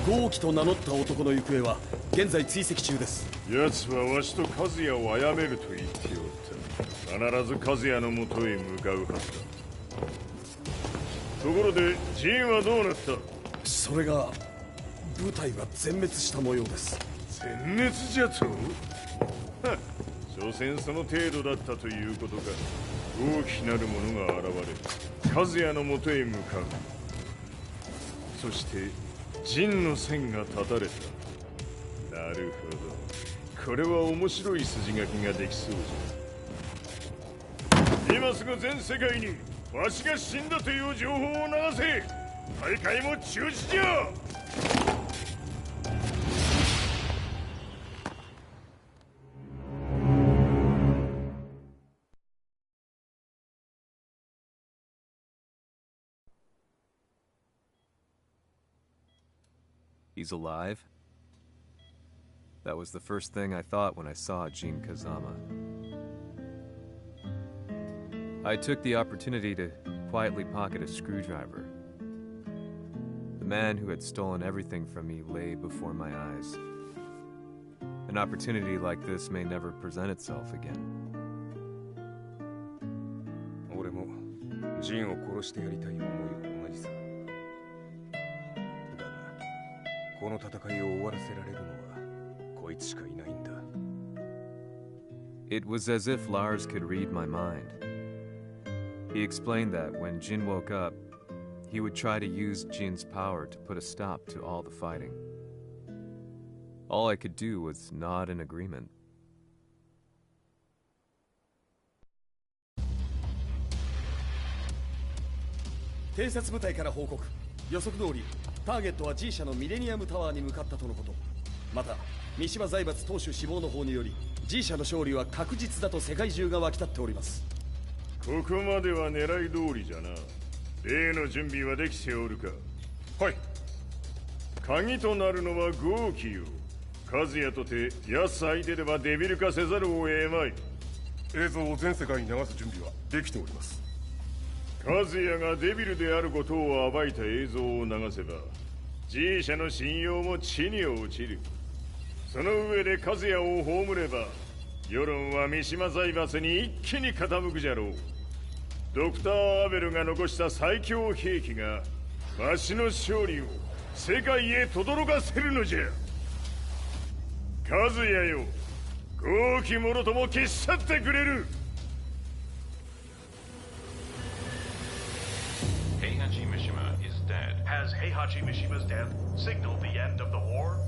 豪輝と名乗った男の行方は現在追跡中です。奴はわしと和也を殺めると言っておった。必ず和也のもとへ向かうはずだ。ところでジンはどうなった？それが部隊が全滅した模様です。全滅じゃと？所詮その程度だったということか。大きなる者が現れ和也のもとへ向かう。そして陣の線が断たれた。なるほど、これは面白い筋書きができそうじゃ。今すぐ全世界にわしが死んだという情報を流せ。大会も中止じゃ。He's alive? That was the first thing I thought when I saw Jin Kazama. I took the opportunity to quietly pocket a screwdriver. The man who had stolen everything from me lay before my eyes. An opportunity like this may never present itself again. 俺もジンを殺してやりたい思いは同じさ。だがこの戦いを終わらせられるのはこいつしかいないんだ。It was as if Lars could read my mind. He explained that when Jin woke up, he would try to use Jin's power to put a stop to all the fighting. All I could do was nod in agreement. 偵察部隊から報告。予測通りターゲットは G 社のミレニアムタワーに向かったとのこと。また三島財閥当主死亡の方により G 社の勝利は確実だと世界中が沸き立っております。ここまでは狙い通りじゃな。例の準備はできておるか？はい。鍵となるのは豪気よ。和也とて安相手ではデビル化せざるを得まい。映像を全世界に流す準備はできております。和也がデビルであることを暴いた映像を流せば G 社の信用も地に落ちる。その上で和也を葬れば世論は三島財閥に一気に傾くじゃろう。ドクター・アベルが残した最強兵器がわしの勝利を世界へ轟かせるのじゃ。和也よ、豪気者とも消し去ってくれる。Heihachi Mishima is dead. Has Heihachi Mishima's death signaled the end of the war?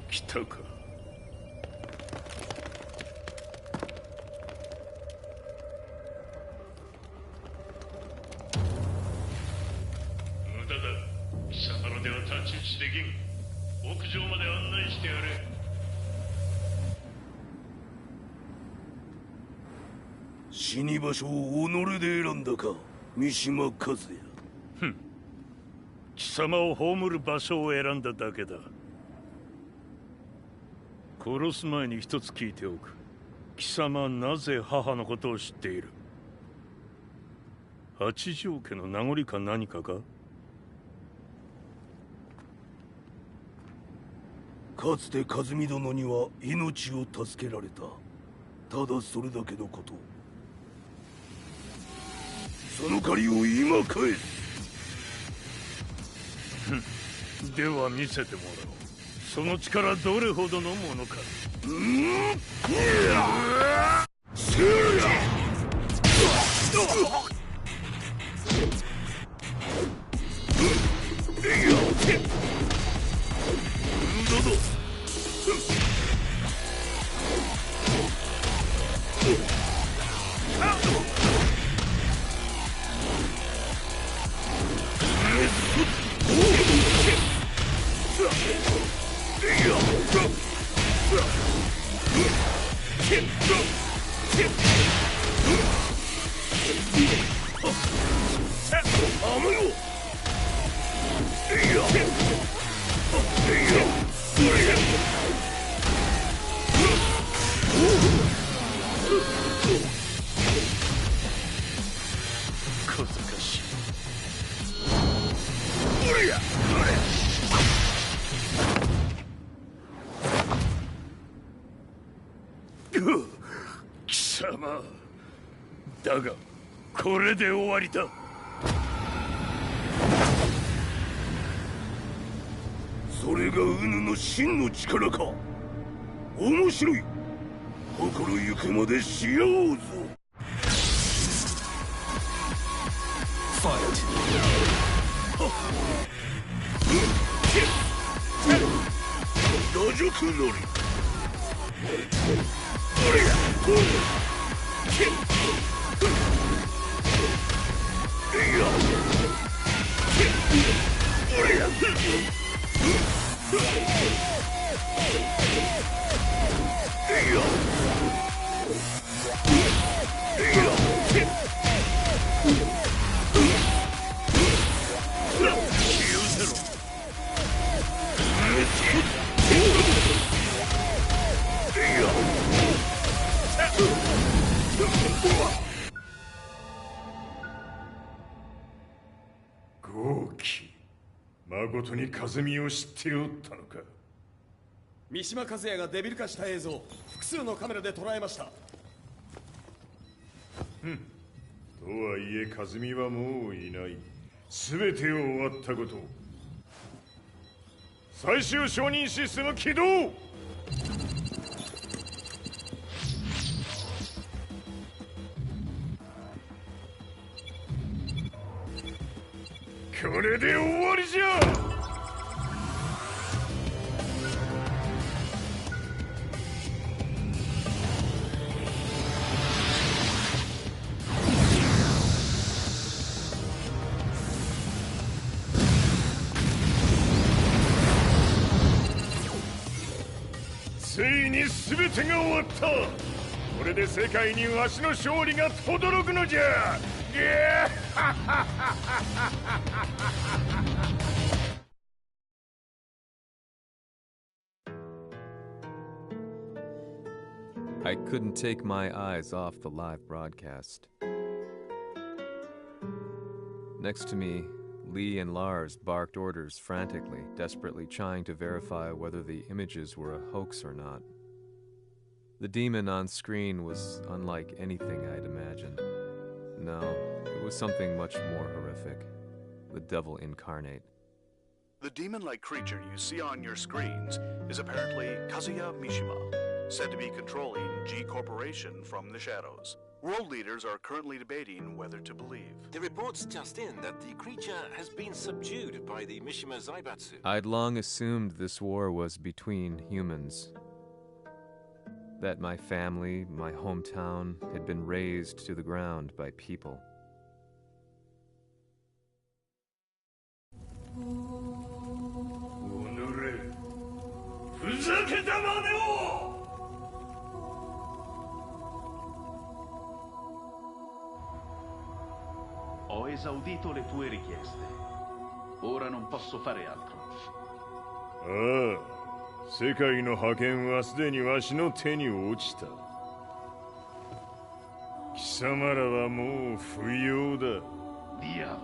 来たか。無駄だ。貴様のでは太刀打ちできん。屋上まで案内してやれ。死に場所を己で選んだか、三島和也。ふん。貴様を葬る場所を選んだだけだ。殺す前に一つ聞いておく。貴様はなぜ母のことを知っている？八条家の名残か何かか？かつて和美殿には命を助けられた。ただそれだけのこと。その借りを今返す。では見せてもらおう。その力どれほどのものか。小賢しい。貴様、だがこれで終わりだ。それがウヌの真の力か。面白い。心ゆくまでしようぞ。ファイト。打辱のり。豪輝、まことに風見を知っておったのか。三島和也がデビル化した映像、複数のカメラで捉えました。とはいえ風見はもういない。全てを終わったこと。最終承認システム起動。これで終わりじゃ。ついに全てが終わった。これで世界にわしの勝利が轟くのじゃ。I couldn't take my eyes off the live broadcast. Next to me, Lee and Lars barked orders frantically, desperately trying to verify whether the images were a hoax or not. The demon on screen was unlike anything I'd imagined. No, it was something much more horrific. The devil incarnate. The demon-like creature you see on your screens is apparently Kazuya Mishima, said to be controlling G Corporation from the shadows. World leaders are currently debating whether to believe. The reports just in that the creature has been subdued by the Mishima Zaibatsu. I'd long assumed this war was between humans. That my family, my hometown, had been razed to the ground by people. Ho esaudito le tue richieste. Ora non posso fare altro. 世界の覇権はすでにわしの手に落ちた。貴様らはもう不要だ。Diavolo.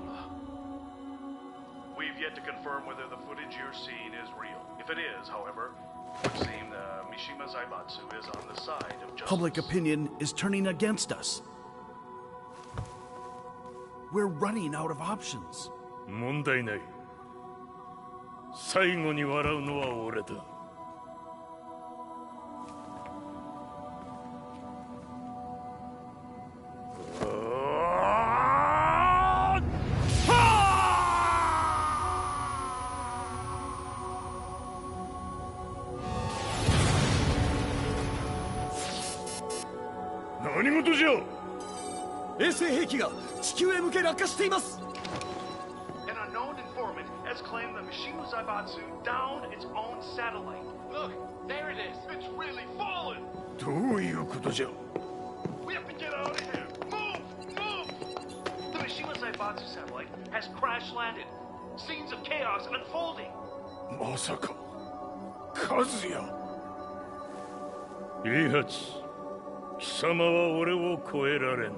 We've yet to confirm whether the footage you're seeing is real. If it is, however, it would seem the Mishima Zaibatsu is on the side of justice. Public opinion is turning against us. We're running out of options. 問題ない。最後に笑うのは俺だ。何事じゃ。衛星兵器が地球へ向け落下しています。 An unknown informant has claimed the Mishima Zaibatsu downed its own satellite. Look, there it is. It's really fallen. どういうことじゃ。 We have to get out of here. Move! Move! The Mishima Zaibatsu satellite has crash landed. Scenes of chaos unfolding. まさか、和也。イハチ、貴様は俺を超えられん。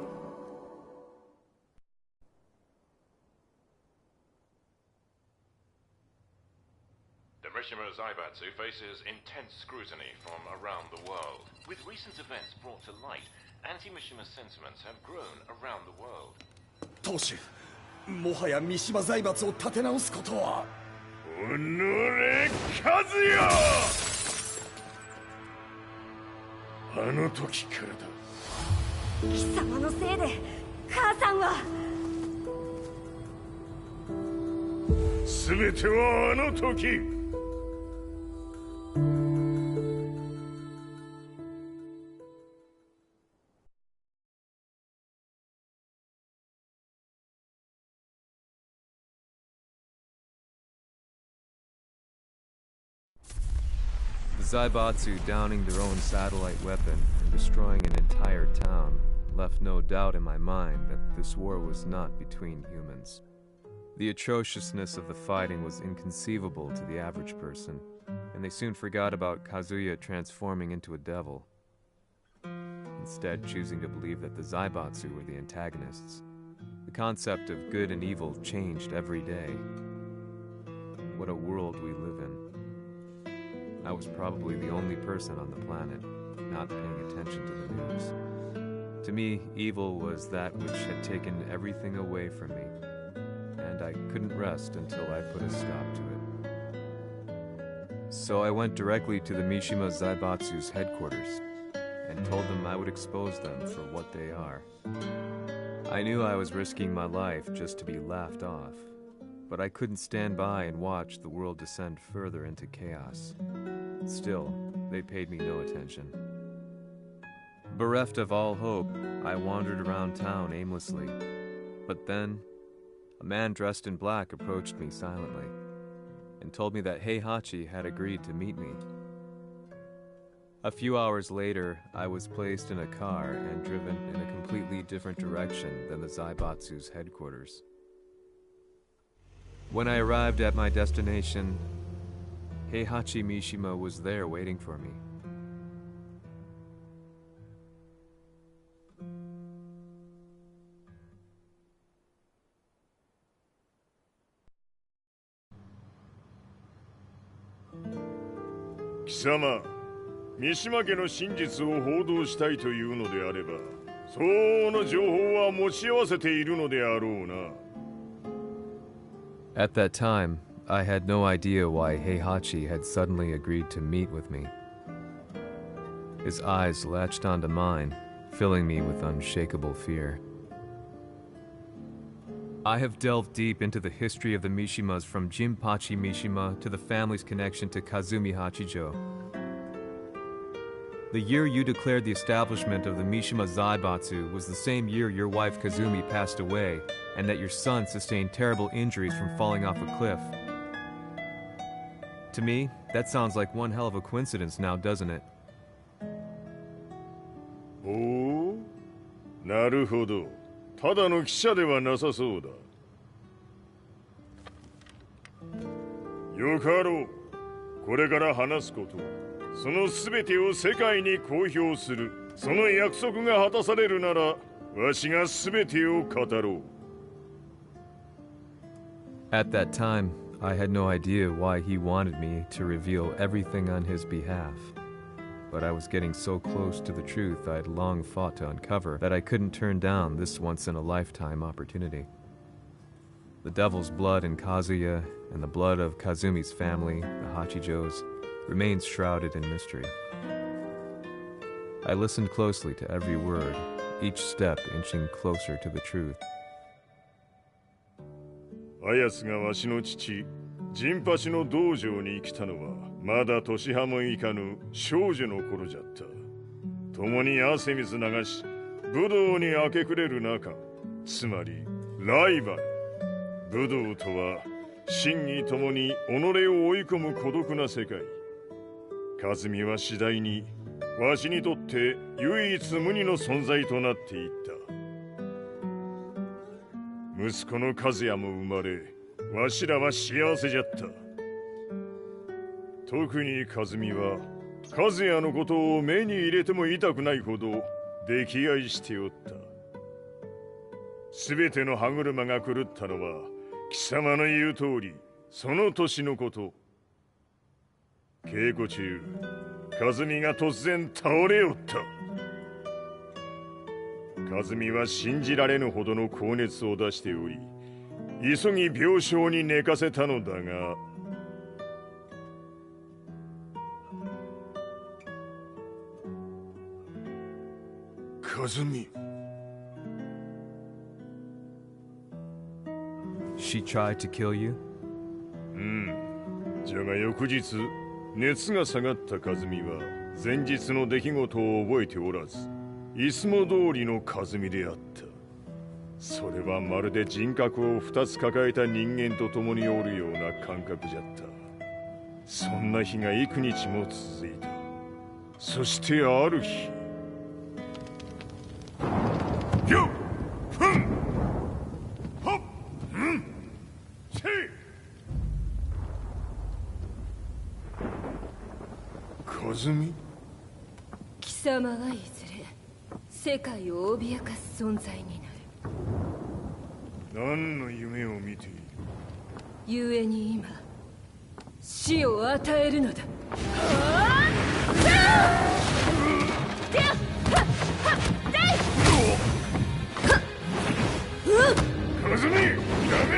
The Mishima Zaibatsu faces intense scrutiny from around the world. With recent events brought to light, anti-Mishima sentiments have grown around the world. 当主、もはや三島財閥を立て直すことは。おのれ、和也！あの時からだ。貴様のせいで母さんは。全てはあの時。The Zaibatsu downing their own satellite weapon and destroying an entire town left no doubt in my mind that this war was not between humans. The atrociousness of the fighting was inconceivable to the average person, and they soon forgot about Kazuya transforming into a devil, instead choosing to believe that the Zaibatsu were the antagonists. The concept of good and evil changed every day. What a world we live in. I was probably the only person on the planet not paying attention to the news. To me, evil was that which had taken everything away from me, and I couldn't rest until I put a stop to it. So I went directly to the Mishima Zaibatsu's headquarters and told them I would expose them for what they are. I knew I was risking my life just to be laughed off, but I couldn't stand by and watch the world descend further into chaos. Still, they paid me no attention. Bereft of all hope, I wandered around town aimlessly. But then, a man dressed in black approached me silently and told me that Heihachi had agreed to meet me. A few hours later, I was placed in a car and driven in a completely different direction than the Zaibatsu's headquarters. When I arrived at my destination, Heihachi Mishima was there waiting for me. Kisama, 三島家の真実を報道したいというのであれば、相応の情報は持ち合わせているのであろうな。At that time, I had no idea why Heihachi had suddenly agreed to meet with me. His eyes latched onto mine, filling me with unshakable fear. I have delved deep into the history of the Mishimas from Jinpachi Mishima to the family's connection to Kazumi Hachijo. The year you declared the establishment of the Mishima Zaibatsu was the same year your wife Kazumi passed away, and that your son sustained terrible injuries from falling off a cliff. To me, that sounds like one hell of a coincidence now, doesn't it? Oh? なるほど。ただの記者ではなさそうだ。よかろう。これから話すこと、その全てを世界に公表する。その約束が果たされるなら、わしが全てを語ろう。At that time, I had no idea why he wanted me to reveal everything on his behalf. But I was getting so close to the truth I'd long fought to uncover that I couldn't turn down this once-in-a-lifetime opportunity. The devil's blood in Kazuya and the blood of Kazumi's family, the Hachijos, remains shrouded in mystery. I listened closely to every word, each step inching closer to the truth. あやつがわしの父、陣八の道場に来たのは、まだ年半もいかぬ少女の頃じゃった。共に汗水流し、武道に明け暮れる中、つまりライバル。武道とは、真偽ともに己を追い込む孤独な世界。和美は次第に、わしにとって唯一無二の存在となっていった。息子の和也も生まれ、わしらは幸せじゃった。特に和美は、和也のことを目に入れても痛くないほど溺愛しておった。すべての歯車が狂ったのは、貴様の言う通り、その年のこと。稽古中、和美が突然倒れおった。和美は信じられぬほどの高熱を出しており、急ぎ病床に寝かせたのだが、和美。She tried to kill you? じゃが翌日、熱が下がった和美は前日の出来事を覚えておらず、いつも通りの和美であった。それはまるで人格を2つ抱えた人間と共におるような感覚じゃった。そんな日が幾日も続いた。そしてある日、よっふんほっうんせい和美、貴様はいずれ世界を脅かす存在になる。何の夢を見ている？故に今死を与えるのだ。和美、やめ！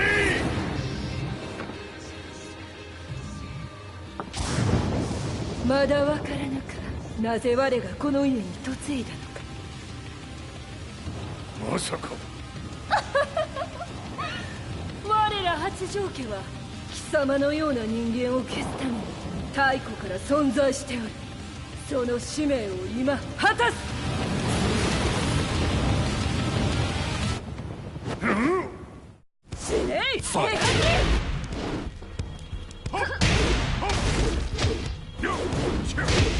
まだわからぬか、なぜ我がこの家に嫁いだのか。まさか我ら八丈家は貴様のような人間を消すために太古から存在しており、その使命を今果たす。死ねい！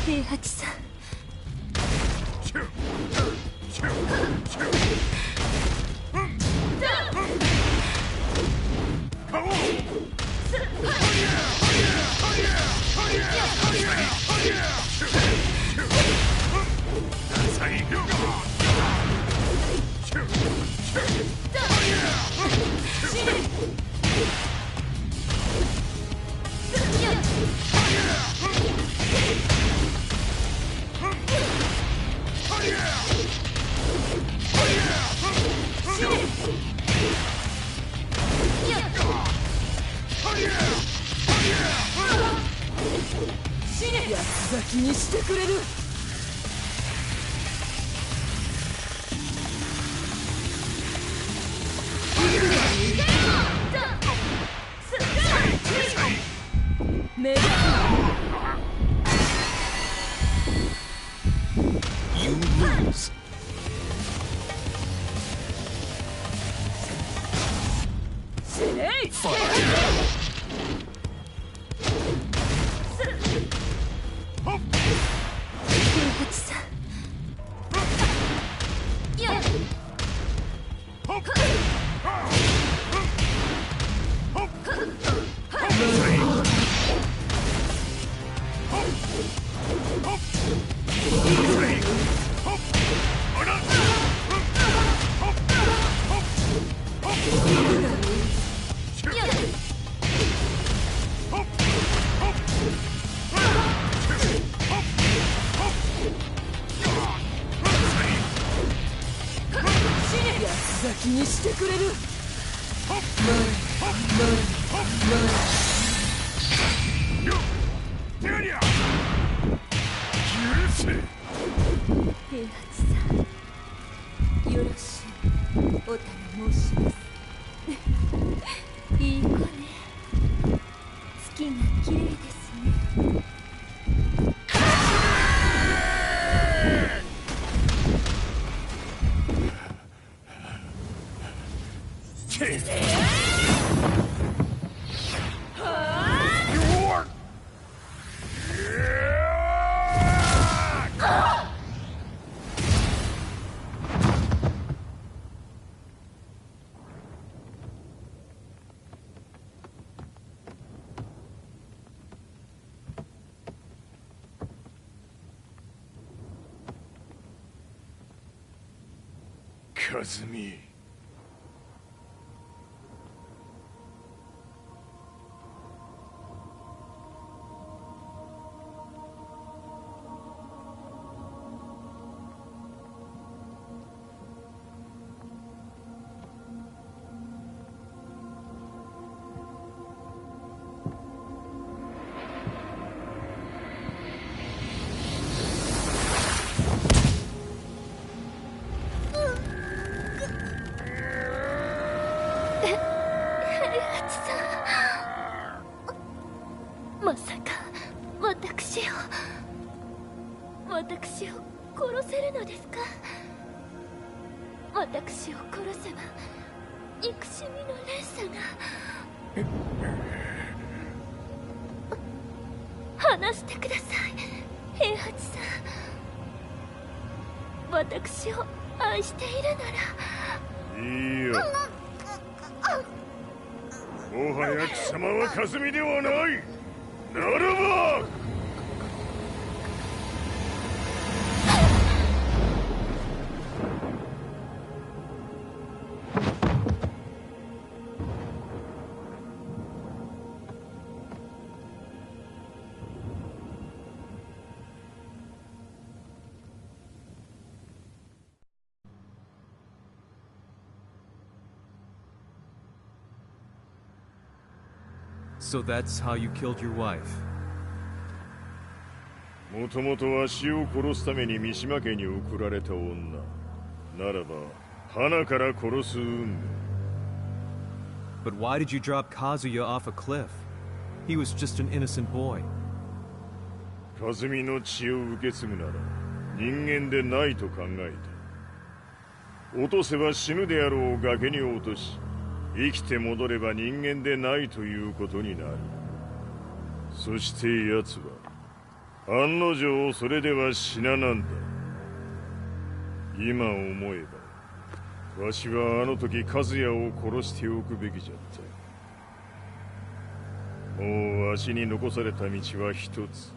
平八さん、八つ咲きにしてくれる。目立つ。You lose. 死ねい！先にしてくれる。平八さん、よろしいお頼申します。いい子ね。月が綺麗ですね。和美、ですか？私を殺せば憎しみの連鎖が。話してください、平八さん。私を愛しているなら。いいよ。もはや貴様は霞ではない。ならばSo that's how you killed your wife? もともとわしを殺すために三島家に送られた女ならば花から殺す運命。 But why did you drop Kazuya off a cliff? He was just an innocent boy. 和美の血を受け継ぐなら人間でないと考えた。落とせば死ぬであろう崖に落とし、生きて戻れば人間でないということになる。そして奴は案の定それでは死ななんだ。今思えばわしはあの時和也を殺しておくべきじゃった。もうわしに残された道は一つ。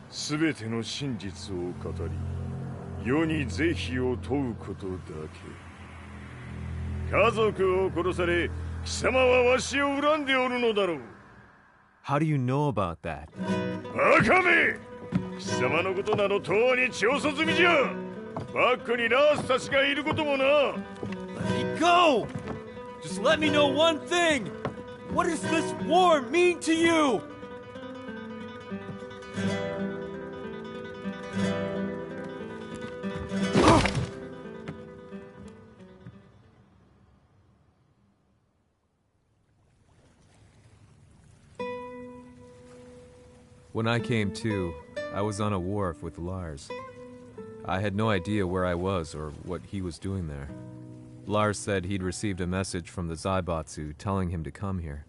全ての真実を語り世に是非を問うことだけ。家族を殺され貴様はわしを恨んでおるのだろう。 How do you know about that? バカめ！貴様のことなどとうに調査済みじゃ。バックにラースたちがいることもな。 Let me go! Just let me know one thing! What does this war mean to you? When I came to, I was on a wharf with Lars. I had no idea where I was or what he was doing there. Lars said he'd received a message from the Zaibatsu telling him to come here.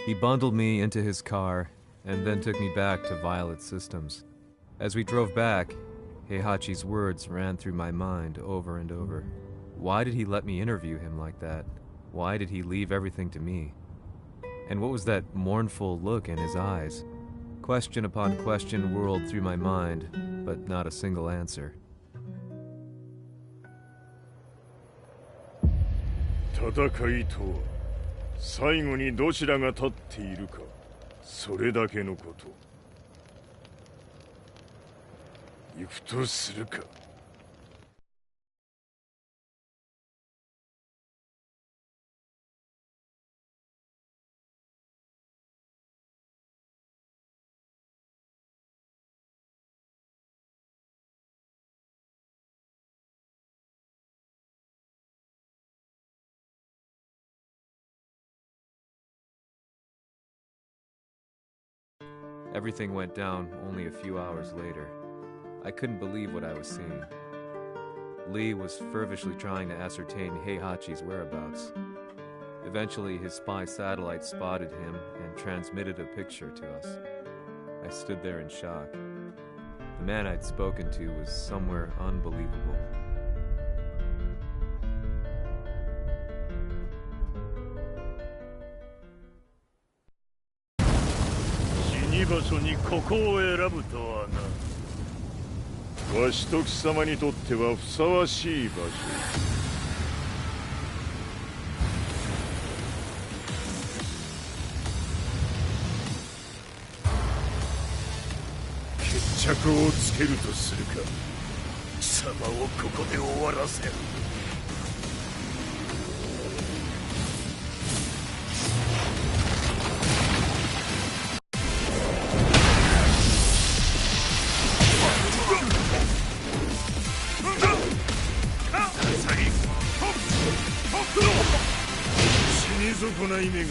He bundled me into his car and then took me back to Violet Systems. As we drove back, Heihachi's words ran through my mind over and over. Why did he let me interview him like that? Why did he leave everything to me? And what was that mournful look in his eyes? Question upon question whirled through my mind, but not a single answer. 戦いとは最後にどちらが立っているか、それだけのこと。行くとするか。Everything went down only a few hours later. I couldn't believe what I was seeing. Lee was fervently trying to ascertain Heihachi's whereabouts. Eventually, his spy satellite spotted him and transmitted a picture to us. I stood there in shock. The man I'd spoken to was somewhere unbelievable. 場所にここを選ぶとはな。わしと貴様にとってはふさわしい場所。決着をつけるとするか。貴様をここで終わらせる。こない目が。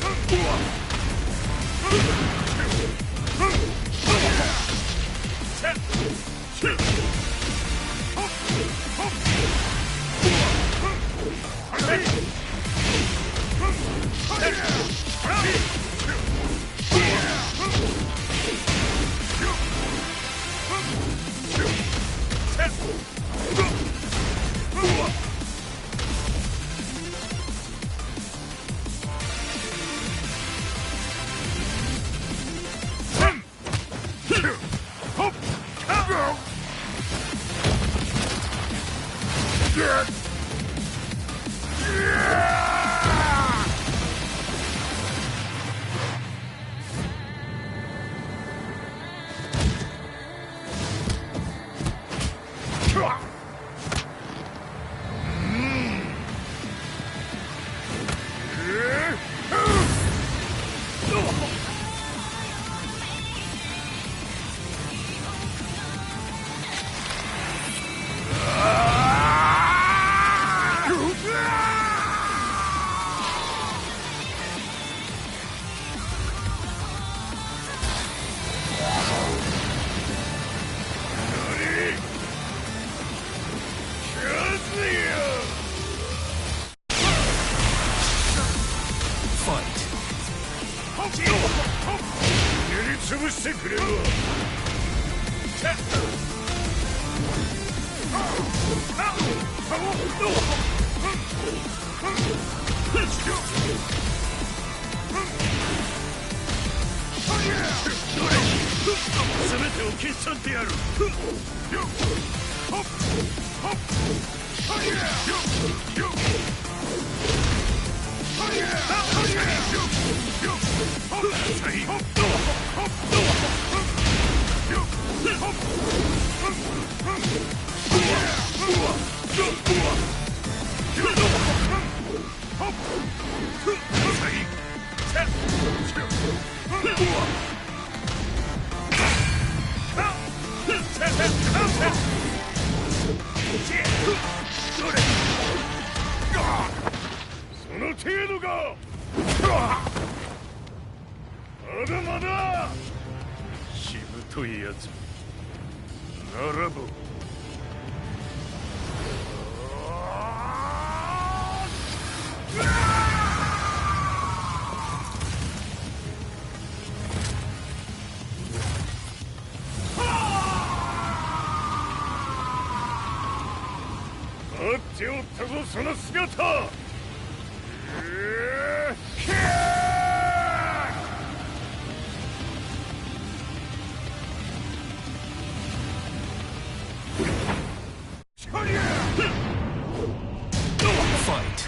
その姿。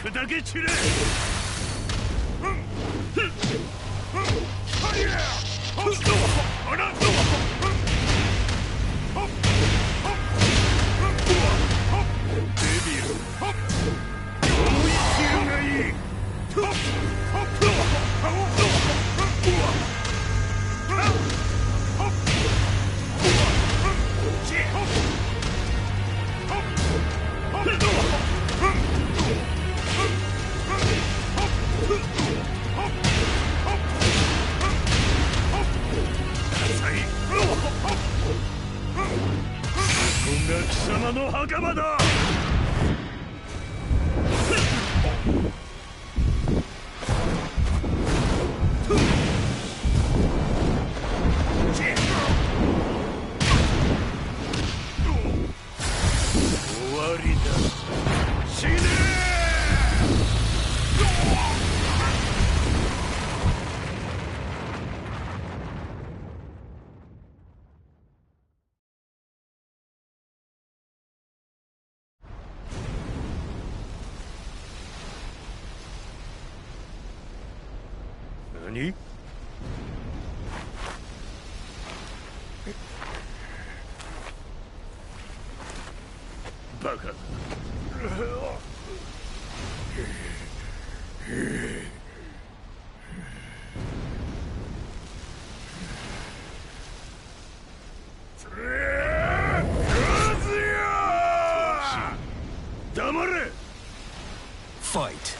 砕け散れ。貴様の袴だ。終わりだ。死ね何？バカ。黙れ。ファイト。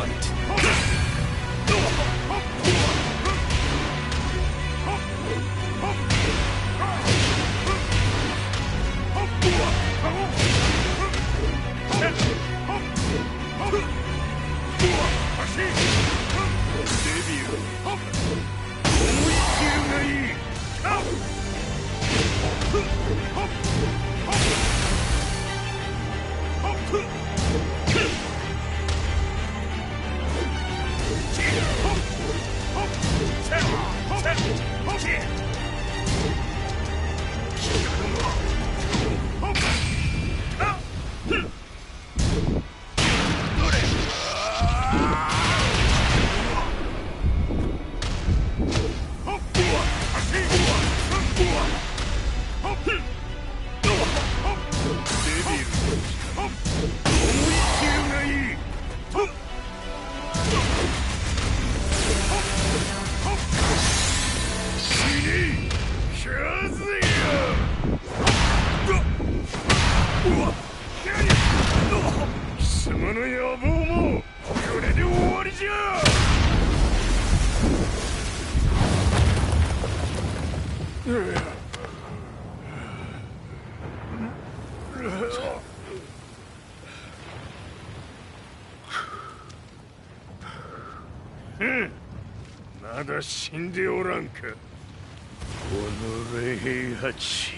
fight.まだ死んでおらんか。己平八。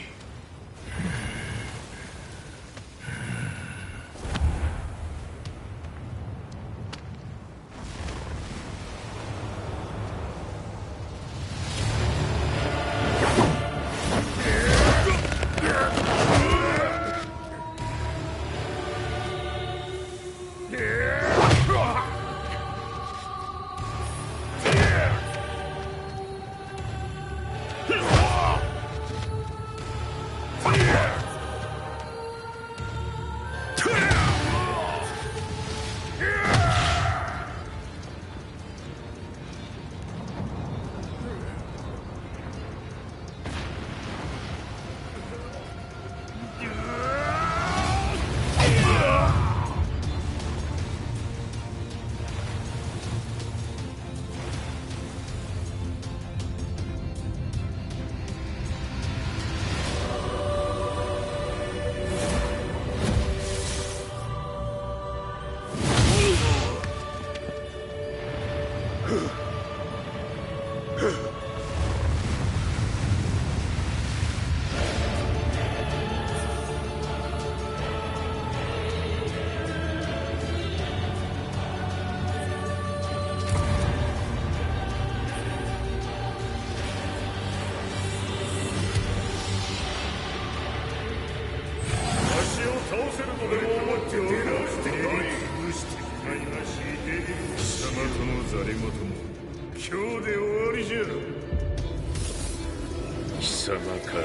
貴様から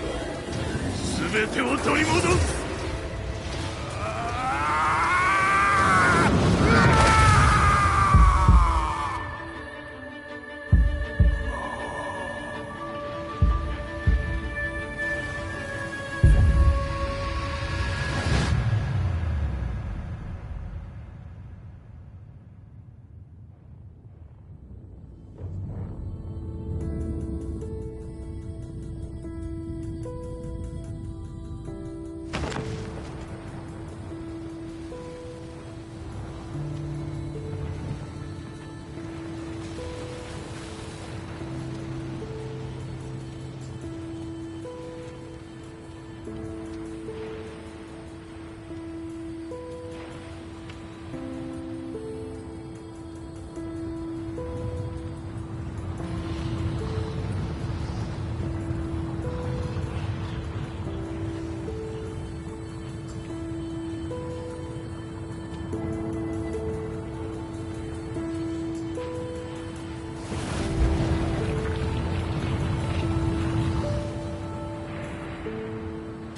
全てを取り戻す。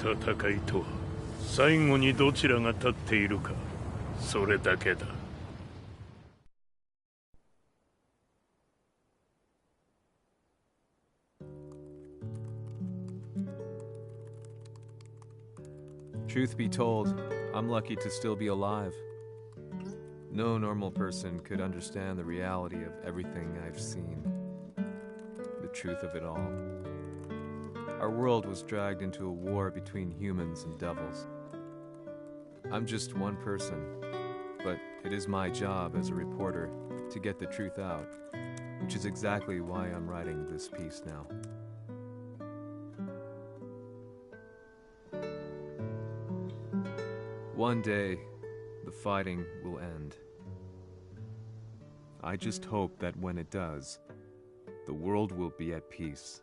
戦いとは最後にどちらが立っているか、それだけだ。Truth be told, I'm lucky to still be alive. No normal person could understand the reality of everything I've seen. The truth of it all. Our world was dragged into a war between humans and devils. I'm just one person, but it is my job as a reporter to get the truth out, which is exactly why I'm writing this piece now. One day, the fighting will end. I just hope that when it does, the world will be at peace.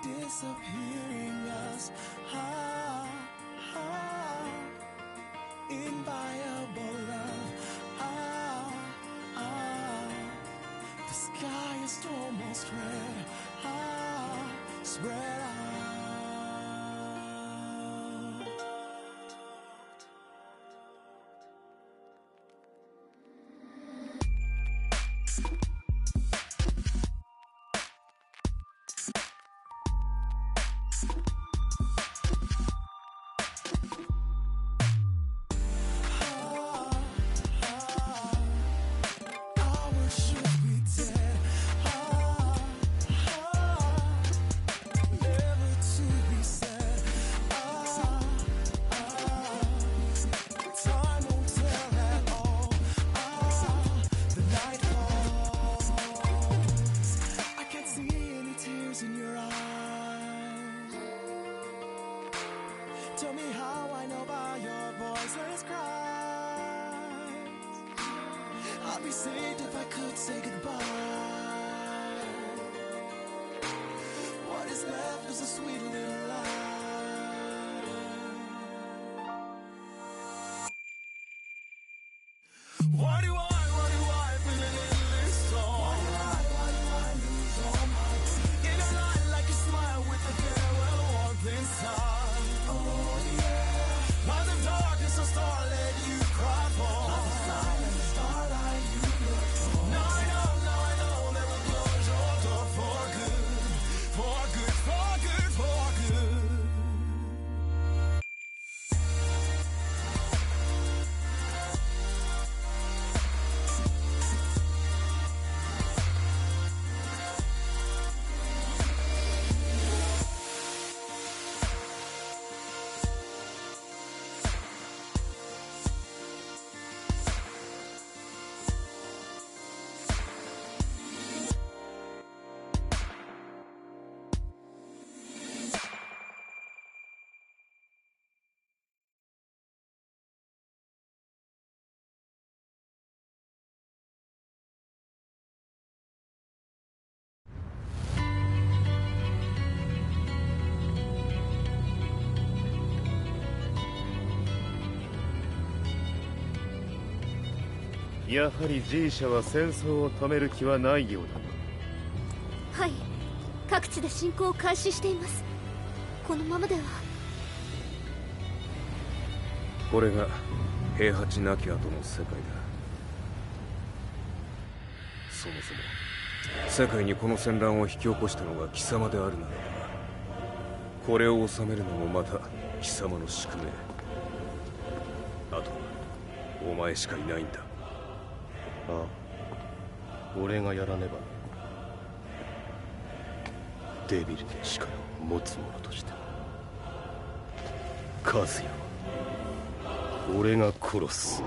Disappearing us, inviolable love, the sky is almost red, spread out. Never I'd be saved if I could say goodbye. What is left is a sweet little lie. Why do I feel an endless song? Why do I lose all my teeth? In a lie like a smile with a farewell warmth inside. Oh yeah. By the darkness of starlight you cry for. Like a silent starlight you look for. Now I know that will close your door for good. For good, for good, for good.やはり G 社は戦争を止める気はないようだ。はい、各地で侵攻を開始しています。このままでは。これが平八なき後の世界だ。そもそも世界にこの戦乱を引き起こしたのが貴様であるならば、これを治めるのもまた貴様の宿命。あとはお前しかいないんだ。ああ、俺がやらねば。デビルで力を持つ者として和也は俺が殺す。